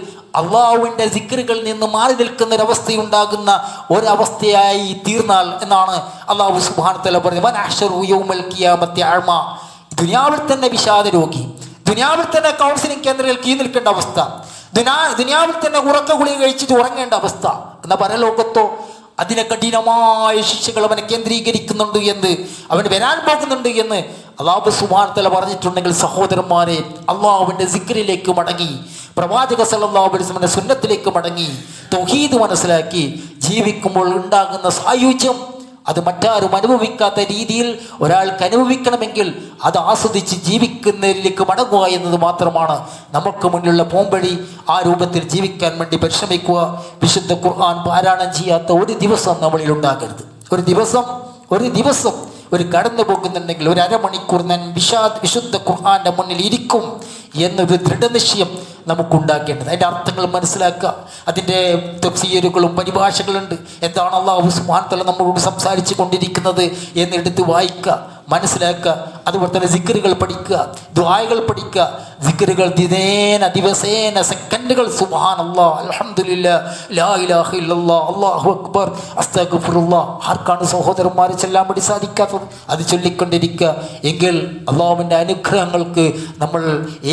അള്ളാഹുവിൻ്റെ സിക്റുകളിൽ നിന്ന് മാറി നിൽക്കുന്ന ഒരവസ്ഥയുണ്ടാകുന്ന ഒരവസ്ഥയായി തീർന്നാൽ എന്നാണ് അള്ളാഹു സുബ്ഹാനഹു വ തആല പറയുന്നത്. ദുനിയാവിൽ തന്നെ വിഷാദ രോഗി, ദുനിയാവിൽ തന്നെ കൗൺസിലിംഗ് കേന്ദ്രങ്ങളിൽ കീഴ് നിൽക്കേണ്ട അവസ്ഥ, ദുനിയാവിൽ തന്നെ ഉറക്കഗുളിക കഴിച്ചിട്ട് ഉറങ്ങേണ്ട അവസ്ഥ. എന്ന പരലോകത്തോ അതിനെ കഠിനമായ ശിക്ഷകൾ അവനെ കേന്ദ്രീകരിക്കുന്നുണ്ട് എന്ന്, അവന് വരാൻ പോകുന്നുണ്ട് എന്ന് അല്ലാഹു സുബ്ഹാനഹു വ തആല പറഞ്ഞിട്ടുണ്ടെങ്കിൽ സഹോദരന്മാരെ, അള്ളാഹുവിൻ്റെ സിക്റിലേക്ക് മടങ്ങി, പ്രവാചക സല്ലല്ലാഹു അലൈഹി വസല്ലമയുടെ സുന്നത്തിലേക്ക് മടങ്ങി, തൗഹീദ് മനസ്സിലാക്കി ജീവിക്കുമ്പോൾ ഉണ്ടാകുന്ന സായുജ്യം അത് മറ്റാരും അനുഭവിക്കാത്ത രീതിയിൽ ഒരാൾക്ക് അനുഭവിക്കണമെങ്കിൽ അത് ആസ്വദിച്ച് ജീവിക്കുന്നതിലേക്ക് മടങ്ങുക എന്നത് മാത്രമാണ് നമുക്ക് മുന്നിലുള്ള പോംവഴി. ആ രൂപത്തിൽ ജീവിക്കാൻ വേണ്ടി പരിശ്രമിക്കുക. വിശുദ്ധ ഖുർആൻ പാരായണം ചെയ്യാത്ത ഒരു ദിവസം നമ്മളിൽ ഉണ്ടാകരുത്. ഒരു ദിവസം ഒരു കടന്നു പോകുന്നുണ്ടെങ്കിൽ ഒരു അരമണിക്കൂർ ഞാൻ വിശുദ്ധ ഖുർആന്റെ മുന്നിൽ ഇരിക്കും എന്നൊരു ദൃഢനിശ്ചയം നമുക്കുണ്ടാക്കേണ്ടത്. അതിൻ്റെ അർത്ഥങ്ങൾ മനസ്സിലാക്കുക. അതിൻ്റെ തഫ്സീറുകളും പരിഭാഷകളുണ്ട്. എന്താണ് അല്ലാഹു സുബ്ഹാനഹു വ തആല നമ്മളോട് സംസാരിച്ചു കൊണ്ടിരിക്കുന്നത് എന്നെടുത്ത് വായിക്കുക, മനസ്സിലാക്കുക. അതുപോലെ തന്നെ സിക്റുകൾ പഠിക്കുക, ദുആകൾ പഠിക്കുക. സിക്റുകൾ ദിവസേന സെക്കൻഡുകൾ സുബ്ഹാനല്ലാഹ്, അൽഹംദുലില്ലാഹ്, ലാ ഇലാഹ ഇല്ലല്ലാഹ്, അല്ലാഹു അക്ബർ, അസ്തഗ്ഫിറുല്ലാഹ്. ആർക്കാണ് സഹോദരന്മാരെ ചൊല്ലാൻ വേണ്ടി സാധിക്കാത്തത്? അത് ചൊല്ലിക്കൊണ്ടിരിക്കുക. എങ്കിൽ അള്ളാഹുവിൻ്റെ അനുഗ്രഹങ്ങൾക്ക് നമ്മൾ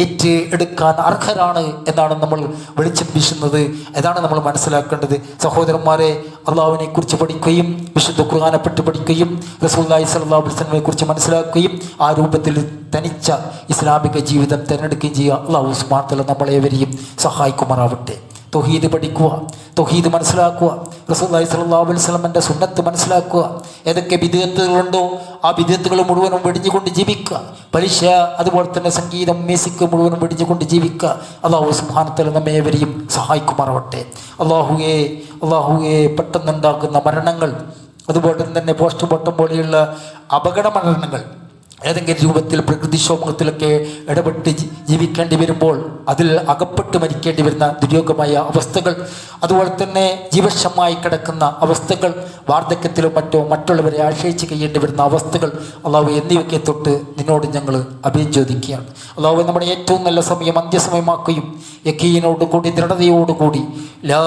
ഏറ്റെടുക്കാൻ അർഹരാണ് എന്നാണ് നമ്മൾ വെളിച്ചം വീശുന്നത്. അതാണ് നമ്മൾ മനസ്സിലാക്കേണ്ടത്. സഹോദരന്മാരെ, അള്ളാഹുവിനെ കുറിച്ച് പഠിക്കുകയും വിശുദ്ധ ഖുർആനെ പറ്റി പഠിക്കുകയും റസൂലുള്ളാഹി സ്വല്ലല്ലാഹു അലൈഹി വസല്ലമയെ കുറിച്ച് മനസ്സിലാക്കുകയും ആ രൂപത്തിൽ തനിച്ച ഇസ്ലാമിക ജീവിതം തിരഞ്ഞെടുക്കുകയും ചെയ്യുക. അല്ലാഹു സുബ്ഹാനഹു വ തആല നമ്മളേവരെയും സഹായിക്കുമാറാവട്ടെ. തൗഹീദ് പഠിക്കുക, തൗഹീദ് മനസ്സിലാക്കുക, റസൂലുള്ളാഹി സ്വല്ലല്ലാഹു അലൈഹി വസല്ലമയുടെ സുന്നത്ത് മനസ്സിലാക്കുക. ഏതൊക്കെ ബിദ്അത്തുകളുണ്ടോ ആ ബിദ്അത്തുകൾ മുഴുവനും വെടിഞ്ഞുകൊണ്ട് ജീവിക്കുക. പലിശ, അതുപോലെ തന്നെ സംഗീതം, മ്യൂസിക് മുഴുവനും വെടിഞ്ഞുകൊണ്ട് ജീവിക്കുക. അല്ലാഹു സുബ്ഹാനഹു വ തആല നമ്മേവരെയും സഹായിക്കുമാറാവട്ടെ. അല്ലാഹുവേ പെട്ടെന്നുണ്ടാകുന്ന മരണങ്ങൾ, അതുപോലെ തന്നെ പോസ്റ്റ്മോർട്ടം പോലെയുള്ള അപകട മരണങ്ങൾ, ഏതെങ്കിലും രൂപത്തിൽ പ്രകൃതിക്ഷോഭത്തിലൊക്കെ ഇടപെട്ട് ജീവിക്കേണ്ടി വരുമ്പോൾ അതിൽ അകപ്പെട്ട് മരിക്കേണ്ടി വരുന്ന ദുര്യോഗമായ അവസ്ഥകൾ, അതുപോലെ തന്നെ ജീവശമായി കിടക്കുന്ന അവസ്ഥകൾ, വാർദ്ധക്യത്തിലോ മറ്റുള്ളവരെ ആശ്രയിച്ച് കഴിയേണ്ടി വരുന്ന അവസ്ഥകൾ, അള്ളാഹു എന്നിവയ്ക്ക് തൊട്ട് നിന്നോട് ഞങ്ങൾ അഭയം ചോദിക്കുകയാണ്. അള്ളാഹു നമ്മുടെ ഏറ്റവും നല്ല സമയം അന്ത്യസമയമാക്കുകയും യഖീനോടുകൂടി ദൃഢതയോടുകൂടി ലാ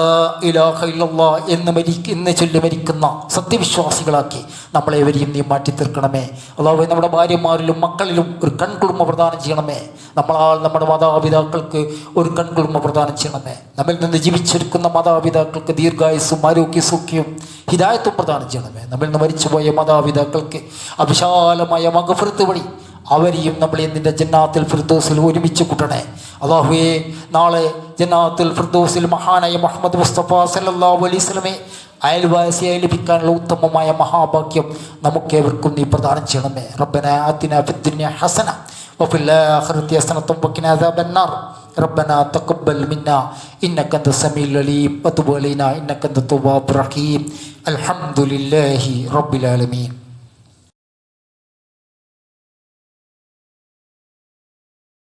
ഇലാഹ ഇല്ലല്ലാഹ് എന്ന് ചൊല്ലി മരിക്കുന്ന സത്യവിശ്വാസികളാക്കി നമ്മളെവരെയും നീ മാറ്റി തീർക്കണമേ. അള്ളാഹു നമ്മുടെ ഭാര്യമാരിലും മക്കളിലും ഒരു കൺകുളിർമ പ്രദാനം ചെയ്യണമേ. നമ്മുടെ മാതാപിതാക്കൾക്ക് ഒരു കൺകുളിർമ പ്രദാനം ചെയ്യണമേ. നമ്മിൽ നിന്ന് ജീവിച്ചിരിക്കുന്ന മാതാപിതാക്കൾക്ക് ദീർഘായുസ്സും ആരോഗ്യസൗഖ്യവും ഹിദായത്തും പ്രദാനം ചെയ്യണമേ. നമ്മിൽ നിന്ന് മരിച്ചുപോയ മാതാപിതാക്കൾക്ക് അവിശാലമായ മഗ്ഫിറത്ത് വഴി അവരെയും നമ്മളെ നിന്റെ ജന്നാത്തുൽ ഫിർദൗസിൽ ഒരുമിച്ച് കൂട്ടണേ. അല്ലാഹുവേ, നാളെ ജന്നാത്തുൽ ഫിർദൗസിൽ മഹാനായ മുഹമ്മദ് മുസ്തഫ സല്ലല്ലാഹു അലൈഹി വസല്ലമയെ അയൽവാസിയായി ലഭിക്കാനുള്ള ഉത്തമമായ മഹാഭാഗ്യം നമുക്കേവർക്കും നീ പ്രദാനം ചെയ്യണമേ. റബ്ബനാ ആതിനാ ഫിദ്ദുനിയ ഹസന വഫിൽ ആഖിറതി ഹസനത്തും വഖിനാ അദാബന്നാർ. റബ്ബനാ തഖബ്ബൽ മിന്നാ ഇന്നക അൻത സമീഉൽ അലീം വതുബ് അലൈനാ ഇന്നക അൻത തവ്വാബുർ റഹീം. അൽഹംദുലില്ലാഹി റബ്ബിൽ ആലമീൻ.